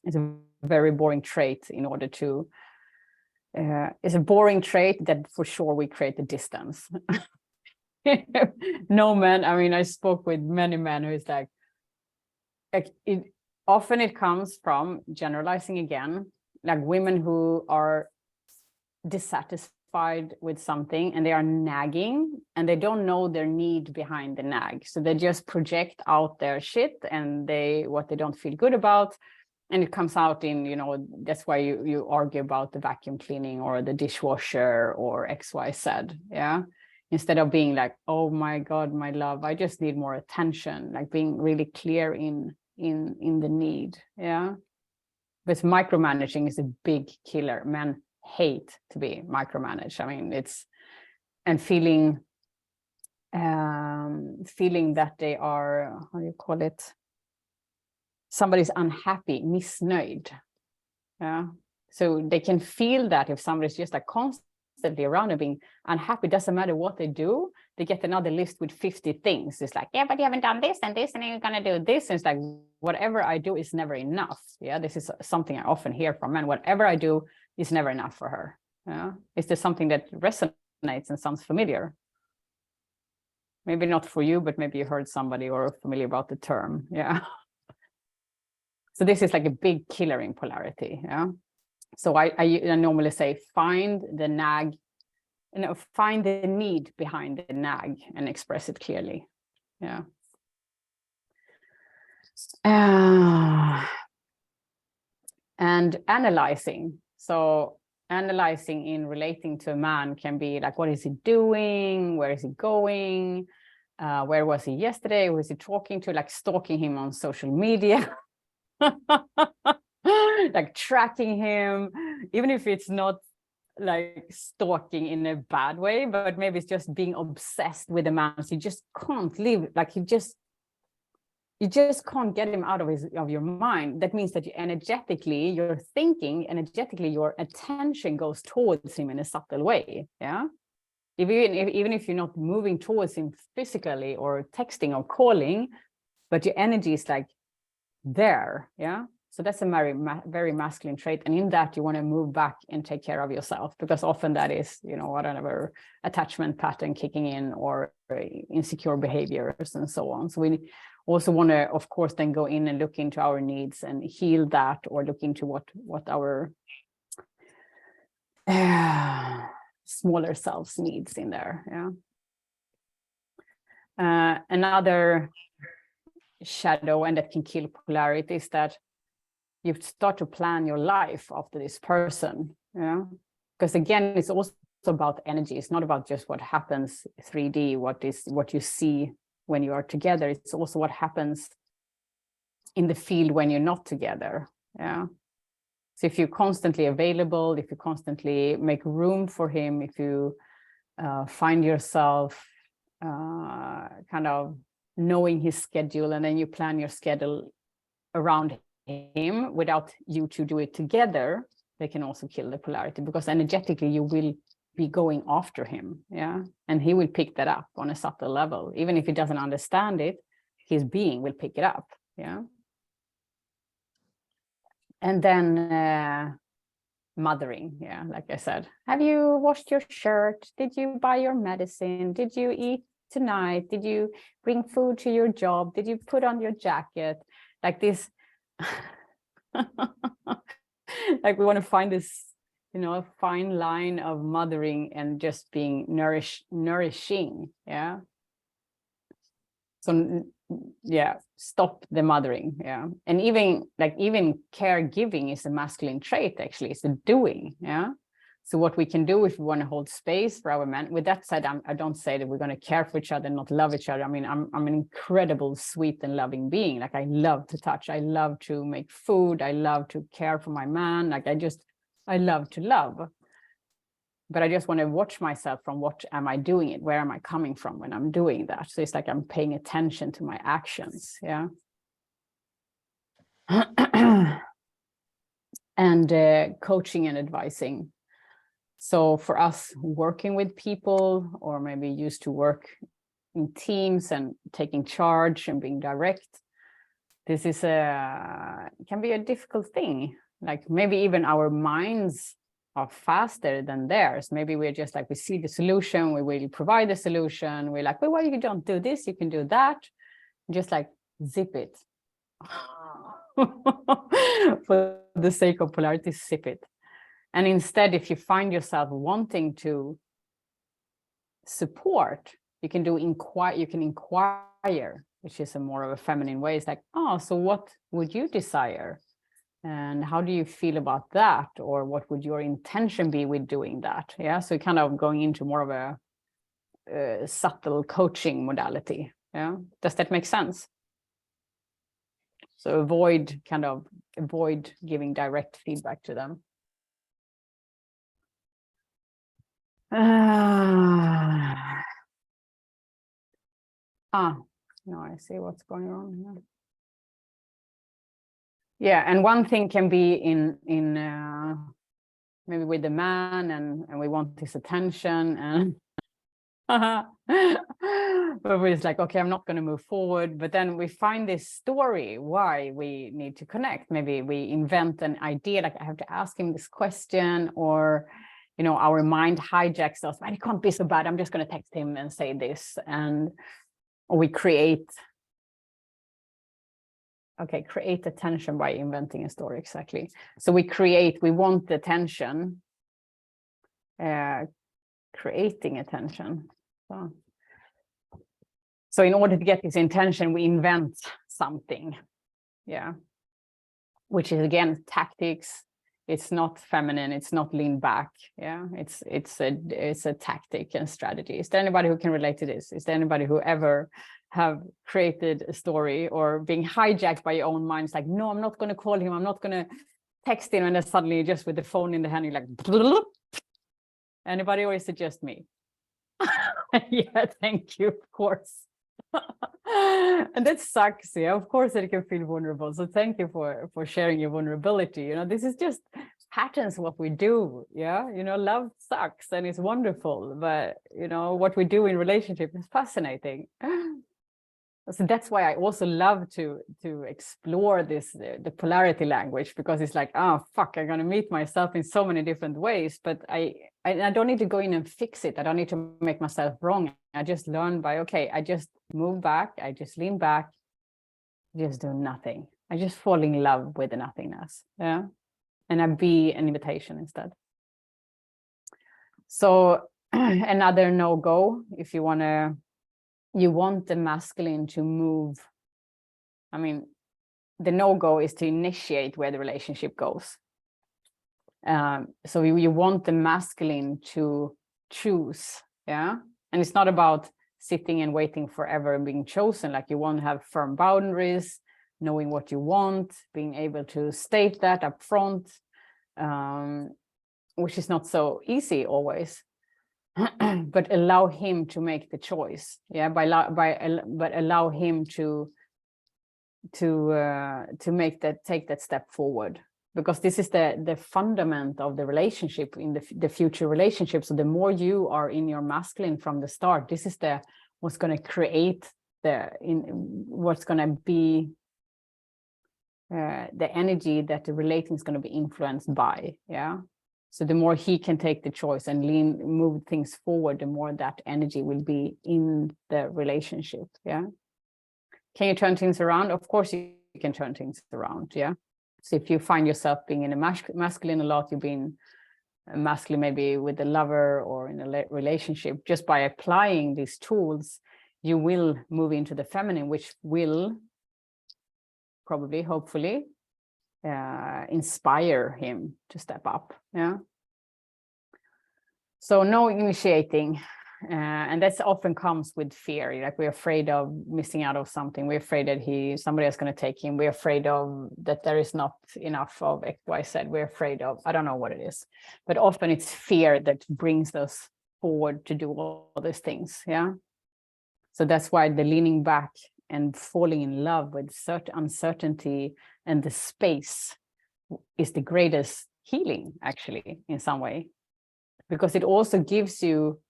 it's a very boring trait in order to it's a boring trait that for sure we create a distance. No man, I mean, I spoke with many men who is like often it comes from generalizing again, like women who are dissatisfied with something and they are nagging and they don't know their need behind the nag. So they just project out their shit and what they don't feel good about. And it comes out in, you know, that's why you argue about the vacuum cleaning or the dishwasher or XYZ. Yeah. Instead of being like, oh my God, my love, I just need more attention, like being really clear in the need. Yeah. But micromanaging is a big killer. Men hate to be micromanaged. I mean, it's, and feeling that they are, how do you call it? Somebody's unhappy, missnöjd. Yeah. So they can feel that if somebody's just like constantly around and being unhappy, doesn't matter what they do, they get another list with 50 things. It's like, yeah, but you haven't done this and this, and you're gonna do this. And it's like, whatever I do is never enough. Yeah, this is something I often hear from men. Whatever I do is never enough for her. Yeah. Is there something that resonates and sounds familiar? Maybe not for you, but maybe you heard somebody or are familiar about the term. Yeah. So this is like a big killer in polarity. Yeah. So I normally say, find the nag, you know, find the need behind the nag and express it clearly. Yeah. And analyzing. So analyzing in relating to a man can be like, what is he doing? Where is he going? Where was he yesterday? Who is he talking to? Like stalking him on social media. Like tracking him, even if it's not like stalking in a bad way, but maybe it's just being obsessed with a man. So you just can't live, like you just can't get him out of your mind. That means that you're thinking energetically, your attention goes towards him in a subtle way. Yeah. Even if you're not moving towards him physically or texting or calling, but your energy is like there. Yeah. So that's a very masculine trait. And in that, you want to move back and take care of yourself, because often that is, you know, whatever attachment pattern kicking in or insecure behaviors and so on. So we also want to, of course, then go in and look into our needs and heal that, or look into what our smaller selves needs in there. Yeah. Another shadow, and that can kill polarity, is that you start to plan your life after this person. Yeah, because again, it's also about energy. It's not about just what happens 3D, what you see when you are together. It's also what happens in the field when you're not together. Yeah. So if you're constantly available, if you constantly make room for him, if you find yourself kind of knowing his schedule, and then you plan your schedule around him without you to do it together, they can also kill the polarity, because energetically you will be going after him. Yeah. And he will pick that up on a subtle level. Even if he doesn't understand it, his being will pick it up. Yeah. And then mothering. Yeah. Like I said, have you washed your shirt? Did you buy your medicine? Did you eat tonight? Did you bring food to your job? Did you put on your jacket? Like this. Like we want to find this, you know, fine line of mothering and just being nourishing. Yeah. So yeah, stop the mothering. Yeah. And even caregiving is a masculine trait, actually. It's the doing. Yeah. So what we can do if we want to hold space for our men, with that said, I don't say that we're going to care for each other and not love each other. I mean, I'm an incredible, sweet and loving being. Like I love to touch. I love to make food. I love to care for my man. Like I love to love. But I just want to watch myself from what am I doing it? Where am I coming from when I'm doing that? So it's like I'm paying attention to my actions. Yeah. And coaching and advising. So for us working with people, or maybe used to work in teams and taking charge and being direct, this is can be a difficult thing. Like maybe even our minds are faster than theirs. Maybe we're just like, we see the solution, we will provide the solution. We're like, well, why you don't do this? You can do that. Just like zip it. For the sake of polarity, zip it. And instead, if you find yourself wanting to support, you can inquire, which is a more of a feminine way. It's like, oh, so what would you desire? And how do you feel about that? Or what would your intention be with doing that? Yeah, so kind of going into more of a subtle coaching modality. Yeah, does that make sense? So avoid giving direct feedback to them. No, I see what's going on here. Yeah, and one thing can be in maybe with the man, and we want his attention, and but we're just like, okay, I'm not going to move forward. But then we find this story why we need to connect. Maybe we invent an idea, like I have to ask him this question, or you know, our mind hijacks us. But it can't be so bad. I'm just going to text him and say this, or we create attention by inventing a story. Exactly. So we want the attention, creating attention. So in order to get this intention, we invent something. Yeah. Which is again tactics. It's not feminine, it's not lean back. Yeah, it's a tactic and strategy. Is there anybody who can relate to this? Is there anybody who ever have created a story or being hijacked by your own mind? It's like, no, I'm not going to call him, I'm not going to text him, and then suddenly just with the phone in the hand, you're like, anybody, or is it just me? Yeah, thank you, of course. And that sucks. Yeah, of course it can feel vulnerable. So thank you for sharing your vulnerability. You know, this is just patterns what we do. Yeah, you know, love sucks and it's wonderful, but you know what we do in relationship is fascinating. So that's why I also love to explore this the polarity language, because it's like, oh fuck, I'm gonna meet myself in so many different ways, but I don't need to go in and fix it. I don't need to make myself wrong. I just learn by, okay, I just move back, I just lean back, just do nothing. I just fall in love with the nothingness. Yeah, and I be an invitation instead. So another no-go, if you want the masculine to move. I mean, the no-go is to initiate where the relationship goes. So you want the masculine to choose, yeah? And it's not about sitting and waiting forever and being chosen. Like, you want to have firm boundaries, knowing what you want, being able to state that up front, which is not so easy always. But allow him to make the choice, yeah. But allow him to take that step forward, because this is the fundament of the relationship, in the future relationship. So the more you are in your masculine from the start, this is what's going to create what's going to be the energy that the relating is going to be influenced by, yeah. So the more he can take the choice and move things forward, the more that energy will be in the relationship. Yeah. Can you turn things around? Of course you can turn things around. Yeah. So if you find yourself being in a masculine a lot, you've been masculine maybe with a lover or in a relationship, just by applying these tools, you will move into the feminine, which will probably, hopefully, inspire him to step up. Yeah. So no initiating, and that often comes with fear. Like, we're afraid of missing out of something. We're afraid that somebody else going to take him. We're afraid of that there is not enough of X, Y, Z. We're afraid of, I don't know what it is, but often it's fear that brings us forward to do all these things. Yeah. So that's why the leaning back and falling in love with certain uncertainty and the space is the greatest healing, actually, in some way, because it also gives you,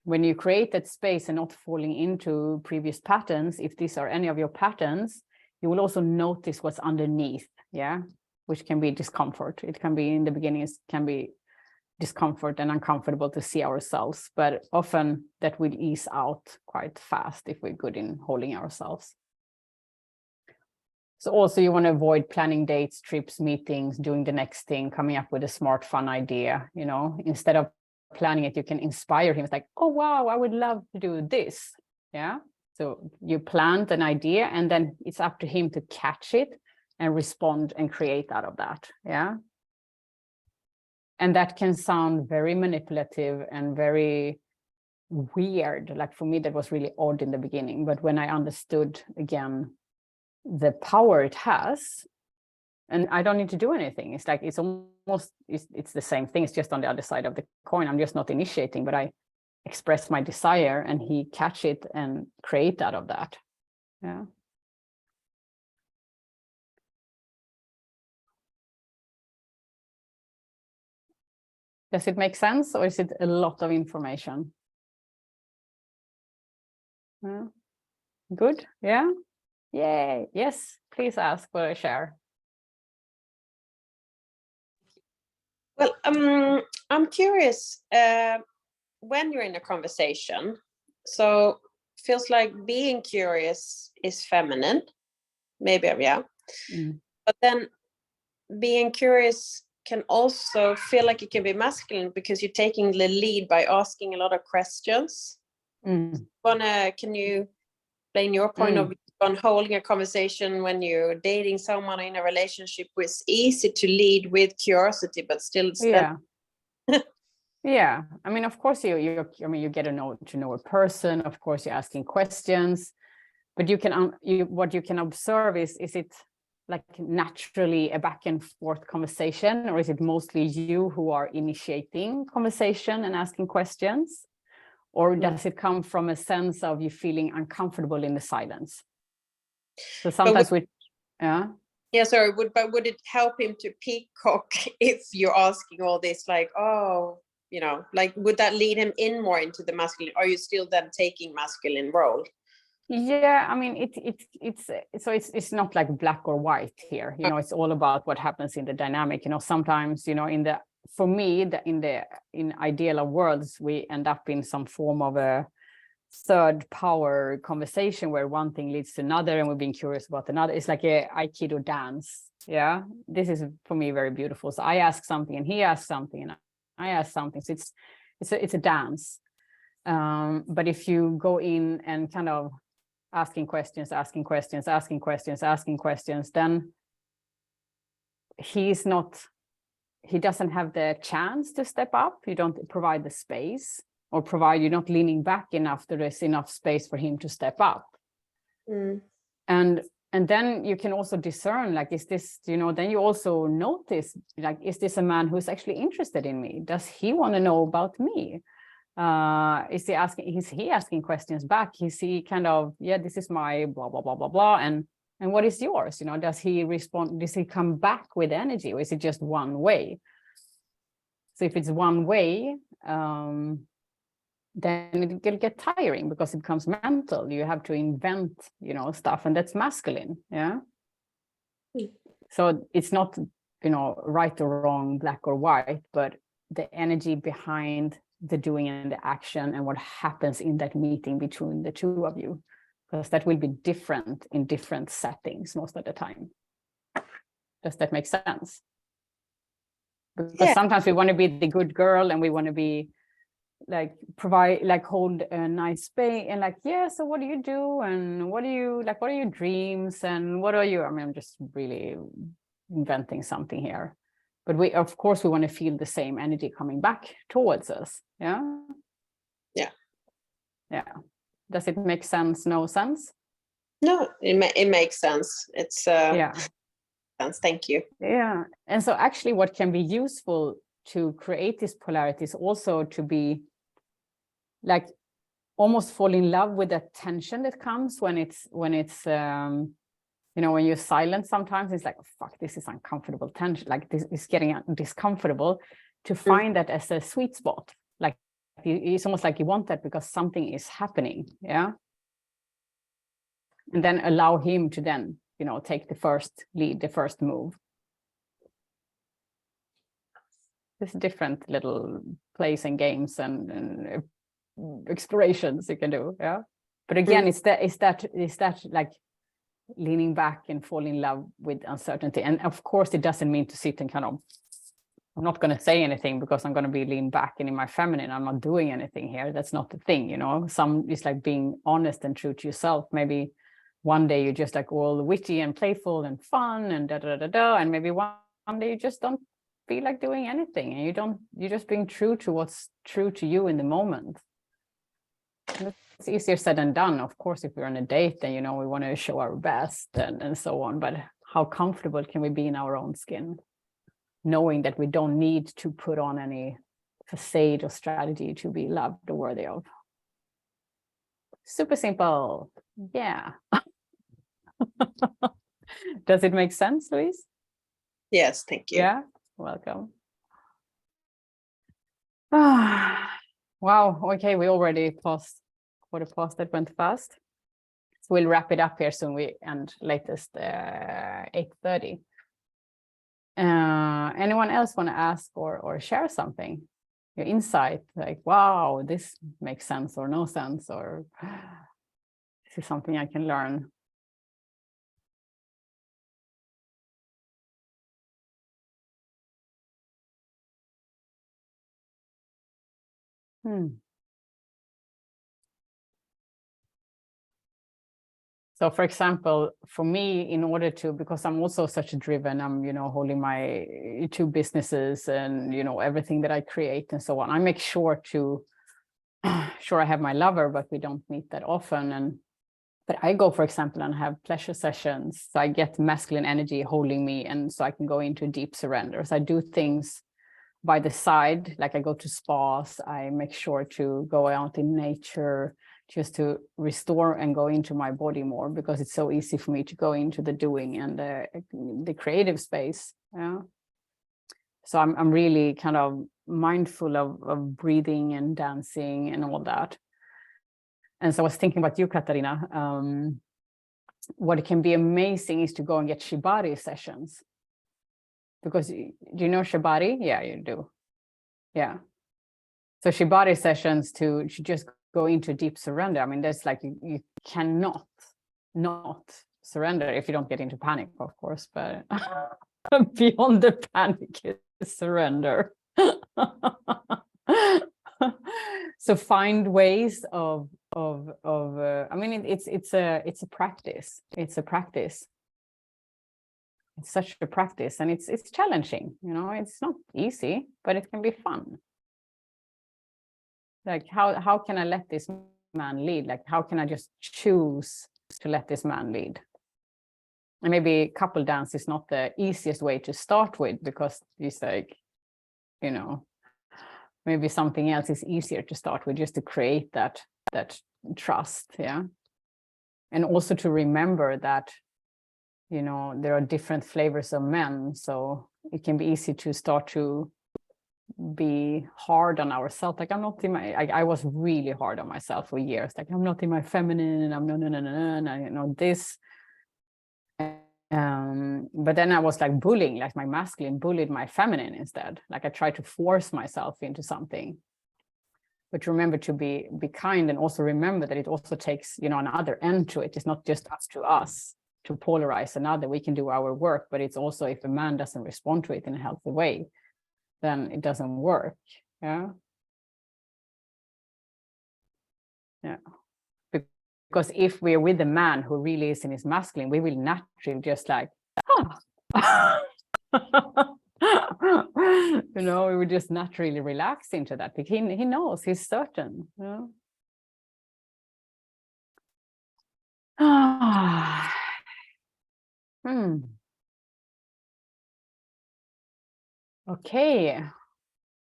when you create that space and not falling into previous patterns, if these are any of your patterns, you will also notice what's underneath, yeah, which can be discomfort. It can be, in the beginning, it can be discomfort and uncomfortable to see ourselves, but often that will ease out quite fast if we're good in holding ourselves. So also you want to avoid planning dates, trips, meetings, doing the next thing, coming up with a smart, fun idea. You know, instead of planning it, you can inspire him. It's like, oh, wow, I would love to do this. Yeah. So you plant an idea, and then it's up to him to catch it and respond and create out of that. Yeah. And that can sound very manipulative and very weird. Like for me, that was really odd in the beginning. But when I understood again the power it has, and I don't need to do anything. It's like, it's almost, it's the same thing. It's just on the other side of the coin. I'm just not initiating, but I express my desire and he catch it and create out of that. Yeah. Does it make sense, or is it a lot of information? Yeah. Good. Yeah. Yay. Yes. Please ask for a share. Well, I'm curious, when you're in a conversation, so feels like being curious is feminine, maybe, yeah. But then being curious can also feel like it can be masculine because you're taking the lead by asking a lot of questions. Can you explain your point of view on holding a conversation when you're dating someone in a relationship where it's easy to lead with curiosity, but still Yeah. Yeah. I mean, of course, you get to know a person. Of course, you're asking questions, but what you can observe is it like naturally a back and forth conversation, or is it mostly you who are initiating conversation and asking questions? Or does it come from a sense of you feeling uncomfortable in the silence? So sometimes Yeah, sorry, would it help him to peacock if you're asking all this, like, oh, like, would that lead him in more into the masculine? Are you still then taking masculine role? Yeah, I mean, it's not like black or white here. It's all about what happens in the dynamic. Sometimes, for me, in ideal of worlds, we end up in some form of a third power conversation where one thing leads to another and we're being curious about another. It's like a Aikido dance. Yeah, this is for me very beautiful. So I ask something and he asks something and I ask something. So it's a dance. But if you go in and kind of asking questions, then he doesn't have the chance to step up. You don't provide the space, or you're not leaning back enough. There is enough space for him to step up. And then you can also discern, like, is this, then you also notice, like, is this a man who's actually interested in me? Does he want to know about me? Is he asking questions back? Is he kind of, this is my blah, blah, blah, blah, blah. And what is yours? Does he respond? Does he come back with energy, or is it just one way? So if it's one way, then it will get tiring because it becomes mental. You have to invent, stuff, and that's masculine. Yeah. So it's not, right or wrong, black or white, but the energy behind the doing and the action and what happens in that meeting between the two of you, because that will be different in different settings most of the time. Does that make sense? Because sometimes we want to be the good girl and we want to be like provide, like hold a nice space and like, so what do you do and what are your dreams and what are you, I'm just really inventing something here. But we want to feel the same energy coming back towards us. Yeah. Does it make sense? No sense? No, it makes sense. It's sense. Thank you. Yeah. And so actually what can be useful to create this polarity is also to be like almost fall in love with the tension that comes when it's when you're silent. Sometimes it's like, oh, fuck, this is uncomfortable tension, like this is getting discomfortable, to find that as a sweet spot. Like it's almost like you want that because something is happening. Yeah. And then allow him to then, take the first lead, the first move. There's different little plays and games and explorations you can do. Yeah. But again, is that like leaning back and fall in love with uncertainty. And of course, it doesn't mean to sit and kind of, I'm not going to say anything because I'm going to be leaned back and in my feminine, I'm not doing anything here. That's not the thing, Some is like being honest and true to yourself. Maybe one day you're just like all witty and playful and fun and da da da da, and maybe one day you just don't feel like doing anything, and you're just being true to what's true to you in the moment. And it's easier said than done. Of course, if we're on a date, then we want to show our best and so on. But how comfortable can we be in our own skin, knowing that we don't need to put on any facade or strategy to be loved or worthy of? Super simple. Yeah. Does it make sense, Louise? Yes, thank you. Yeah, welcome. Wow, okay, we already passed 1:15. That went fast. So we'll wrap it up here soon. We end latest 8:30. Anyone else want to ask or share something? Your insight, like, wow, this makes sense or no sense, or this is something I can learn. So for example, for me, in order to, because I'm also such a driven, I'm, holding my 2 businesses and, everything that I create and so on. I make sure to, sure I have my lover, but we don't meet that often. But I go, for example, and have pleasure sessions. So I get masculine energy holding me, and so I can go into deep surrender. So I do things by the side, like I go to spas, I make sure to go out in nature, just to restore and go into my body more, because it's so easy for me to go into the doing and the creative space. Yeah. So I'm really kind of mindful of breathing and dancing and all that. And so I was thinking about you, Katarina. What can be amazing is to go and get Shibari sessions. Because do you know Shibari? Yeah, you do. Yeah. So Shibari sessions to just go into deep surrender. I mean, there's like, you cannot not surrender if you don't get into panic, of course, but beyond the panic is surrender. So find ways of I mean, it's a practice. It's a practice. It's such a practice, and it's challenging, it's not easy, but it can be fun. Like, how can I let this man lead? Like, how can I just choose to let this man lead? And maybe couple dance is not the easiest way to start with, because it's like, maybe something else is easier to start with, just to create that trust. Yeah. And also to remember that, there are different flavors of men. So it can be easy to start to be hard on ourselves. Like, I'm not in my, I was really hard on myself for years. Like, I'm not in my feminine, I'm no, this. But then I was like bullying, like my masculine bullied my feminine instead. Like, I tried to force myself into something. But remember to be kind, and also remember that it also takes, another end to it. It's not just us to us to polarize another. We can do our work, but it's also, if a man doesn't respond to it in a healthy way, then it doesn't work. Yeah. Yeah. Because if we're with a man who really is in his masculine, we will naturally just like, we would just naturally relax into that. Because he knows, he's certain. Okay.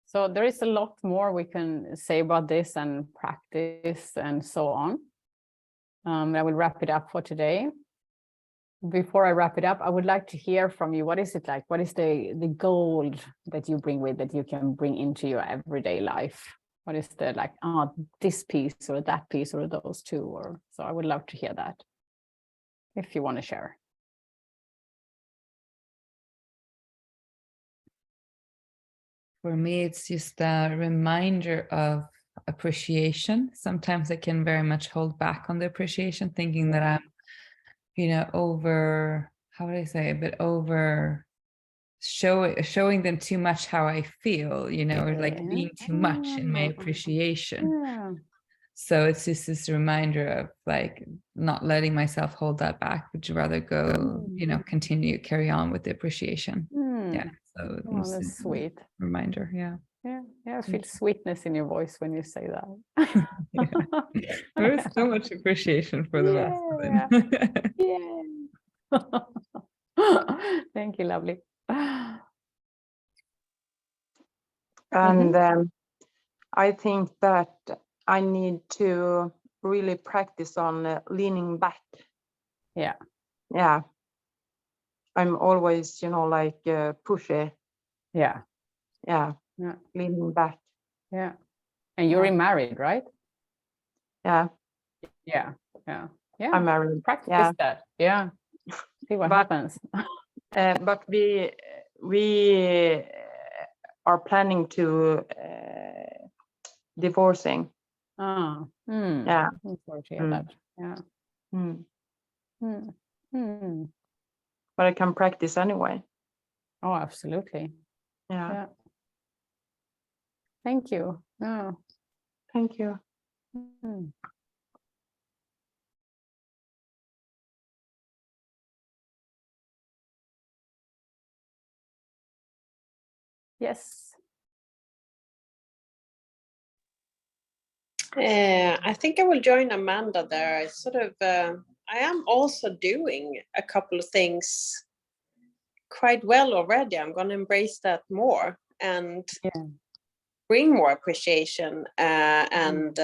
So there is a lot more we can say about this and practice and so on. I will wrap it up for today. Before I wrap it up, I would like to hear from you. What is it like? What is the gold that you bring with, that you can bring into your everyday life? What is the like, this piece or that piece or those two? Or so I would love to hear that, if you want to share. For me, it's just a reminder of appreciation. Sometimes I can very much hold back on the appreciation, thinking that I'm, over, how would I say, but over showing them too much how I feel, or like being too much in my appreciation. So it's just this reminder of like not letting myself hold that back, but rather go, you know, continue, carry on with the appreciation. Yeah. So Oh, it's that's a sweet. reminder. Yeah. Yeah, I feel Thank sweetness in your voice when you say that. Yeah. There is so much appreciation for the masculine. Yeah. Thank you, lovely. And I think that I need to really practice on leaning back. Yeah. Yeah. I'm always, you know, like pushy. Yeah. Yeah. Yeah. Leaning back. Yeah. And you're Yeah. married, right? Yeah. Yeah. Yeah. Yeah. I'm married. Practice Yeah. that. Yeah. See what But happens. but we are planning to divorcing. Ah. Yeah. I'm sorry to hear that. Yeah. Mm. Hmm. Hmm. But I can practice anyway. Oh, absolutely. Yeah. Yeah. Thank you. Yeah. Thank you. Hmm. Yes. I think I will join Amanda there. I sort of, I am also doing a couple of things quite well already. I'm going to embrace that more and Yeah. bring more appreciation and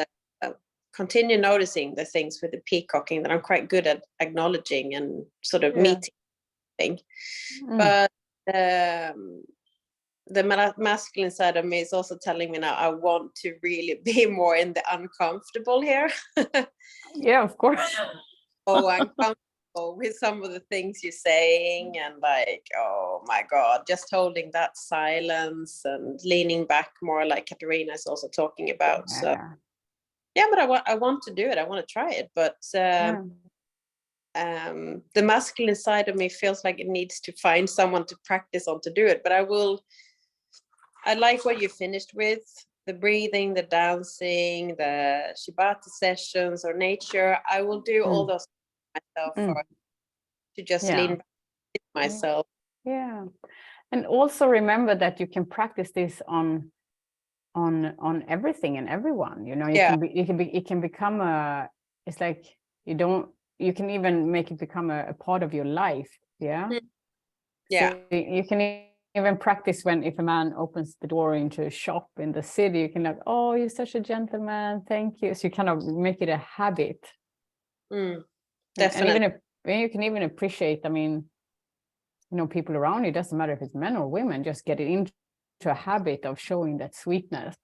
continue noticing the things with the peacocking that I'm quite good at acknowledging and sort of meeting. But the masculine side of me is also telling me now I want to really be more in the uncomfortable here. Yeah, of course. Oh, uncomfortable with some of the things you're saying and like, oh my God, just holding that silence and leaning back more like Katarina is also talking about. So yeah, but I want to do it. I want to try it. But the masculine side of me feels like it needs to find someone to practice on to do it. But I like what you finished with, the breathing, the dancing, the Shibata sessions or nature. I will do all those myself to just lean back with myself. Yeah. And also remember that you can practice this on everything and everyone, you know. It can become it's like you can even make it become a part of your life. Yeah. Yeah. So you can even practice if a man opens the door into a shop in the city, you can like, oh, you're such a gentleman, thank you. So you kind of make it a habit. Definitely. And even you can even appreciate, I mean, you know, people around you, it doesn't matter if it's men or women, just get it into a habit of showing that sweetness,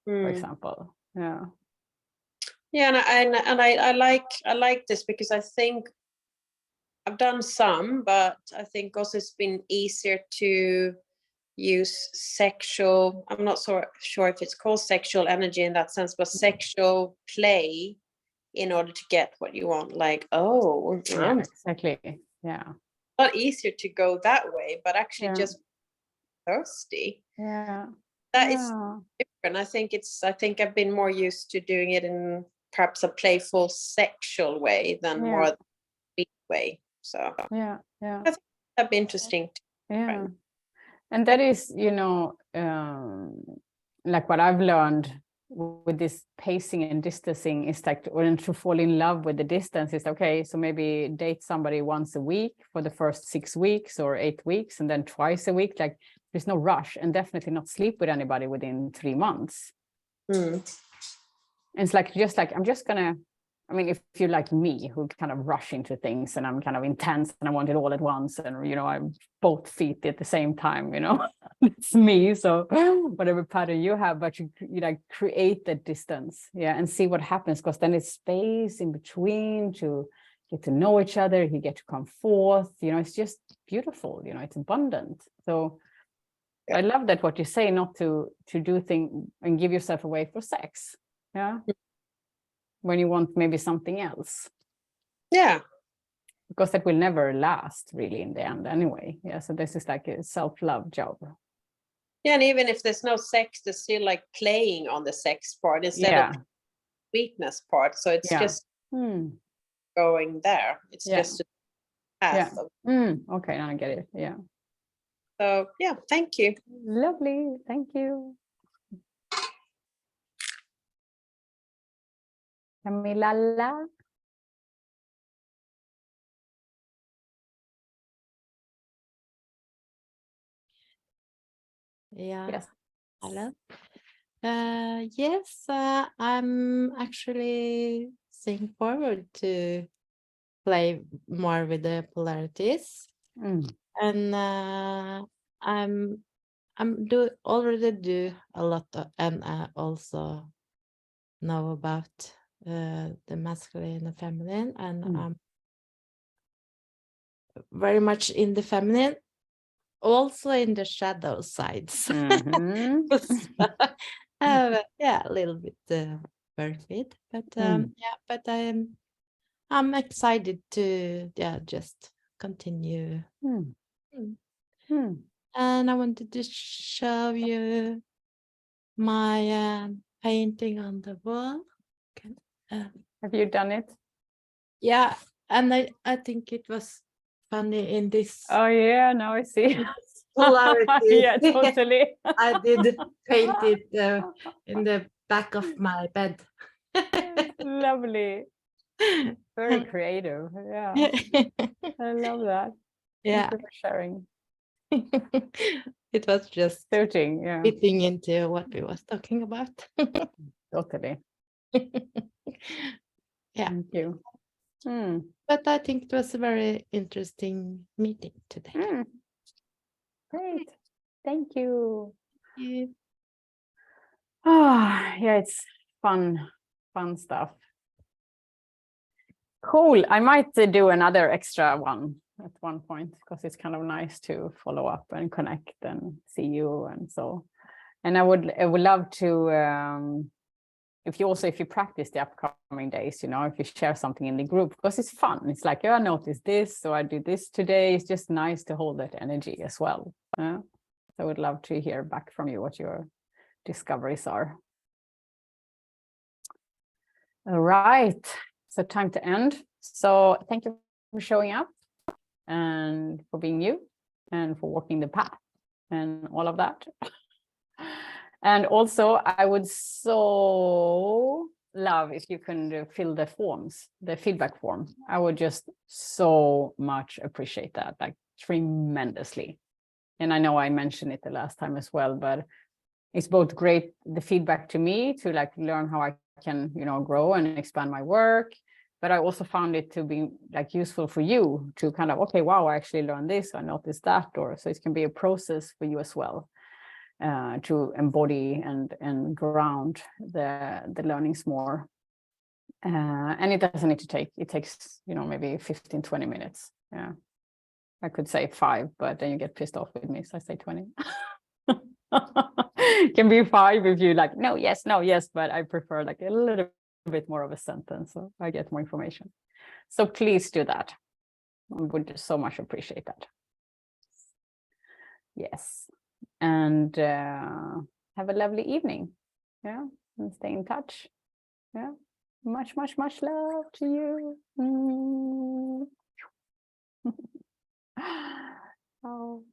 for example. Yeah. Yeah, and I like this because I think I've done some, but I think also it's been easier to use sexual, I'm not so sure if it's called sexual energy in that sense, but sexual play in order to get what you want. Like, oh, yeah, exactly. Yeah. A lot easier to go that way, but actually just thirsty. Yeah. That is different. I think I've been more used to doing it in perhaps a playful sexual way than more big way. So yeah. I think that'd be interesting. Yeah. And that is, you know, like what I've learned with this pacing and distancing is like when to fall in love with the distance is okay. So maybe date somebody once a week for the first 6 weeks or 8 weeks, and then twice a week. Like there's no rush, and definitely not sleep with anybody within 3 months. And it's like I'm just gonna. I mean, if you're like me, who kind of rush into things and I'm kind of intense and I want it all at once, and you know, I'm both feet at the same time, you know, it's me. So whatever pattern you have, but you like create that distance, and see what happens, because then it's space in between to get to know each other. You get to come forth, you know, it's just beautiful, you know, it's abundant. So I love that what you say, not to do things and give yourself away for sex. Yeah. When you want maybe something else. Yeah. Because that will never last really in the end anyway. Yeah. So this is like a self-love job. Yeah, and even if there's no sex, there's still like playing on the sex part instead of weakness part. So it's Yeah. just Hmm. going there. It's Yeah. just a path. Okay, now I get it. Yeah. So yeah, thank you. Lovely. Thank you. Camilla. Yeah. Yes. Hello. Yes, I'm actually looking forward to play more with the polarities, and I'm already do a lot and also know about the masculine and feminine, and I'm very much in the feminine, also in the shadow sides. Mhm. Yeah, a little bit work with, but yeah, but I'm excited to just continue. And I wanted to show you my painting on the wall. Okay. Have you done it? Yeah, and I think it was funny in this Oh yeah, now I see. polarity. Yeah, totally. I did paint it in the back of my bed. Lovely. Very creative. Yeah. I love that. Yeah. Thank you for sharing. It was just Suiting, yeah. fitting into what we was talking about. Totally. Yeah. Thank you. But I think it was a very interesting meeting today. Great. Thank you. Yeah. Yeah, it's fun stuff. Cool. I might do another extra one at one point because it's kind of nice to follow up and connect and see you and so. And I would love to if you practice the upcoming days, if you share something in the group, because it's fun. It's like, I noticed this, so I do this today. It's just nice to hold that energy as well. So I would love to hear back from you what your discoveries are. All right, so time to end. So thank you for showing up and for being you and for walking the path and all of that. And also, I would so love if you can fill the forms, the feedback form. I would just so much appreciate that, like tremendously. And I know I mentioned it the last time as well, but it's both great, the feedback to me to like learn how I can, grow and expand my work. But I also found it to be like useful for you to kind of, okay, wow, I actually learned this, I noticed that, or so it can be a process for you as well. To embody and ground the learnings more. And it doesn't need to take, it takes, maybe 15-20 minutes. Yeah, I could say 5, but then you get pissed off with me, so I say 20. Can be 5 if you like, no, yes, but I prefer like a little bit more of a sentence, so I get more information. So please do that. I would so much appreciate that. Yes. And have a lovely evening. Yeah, and stay in touch. Yeah, much love to you. Oh.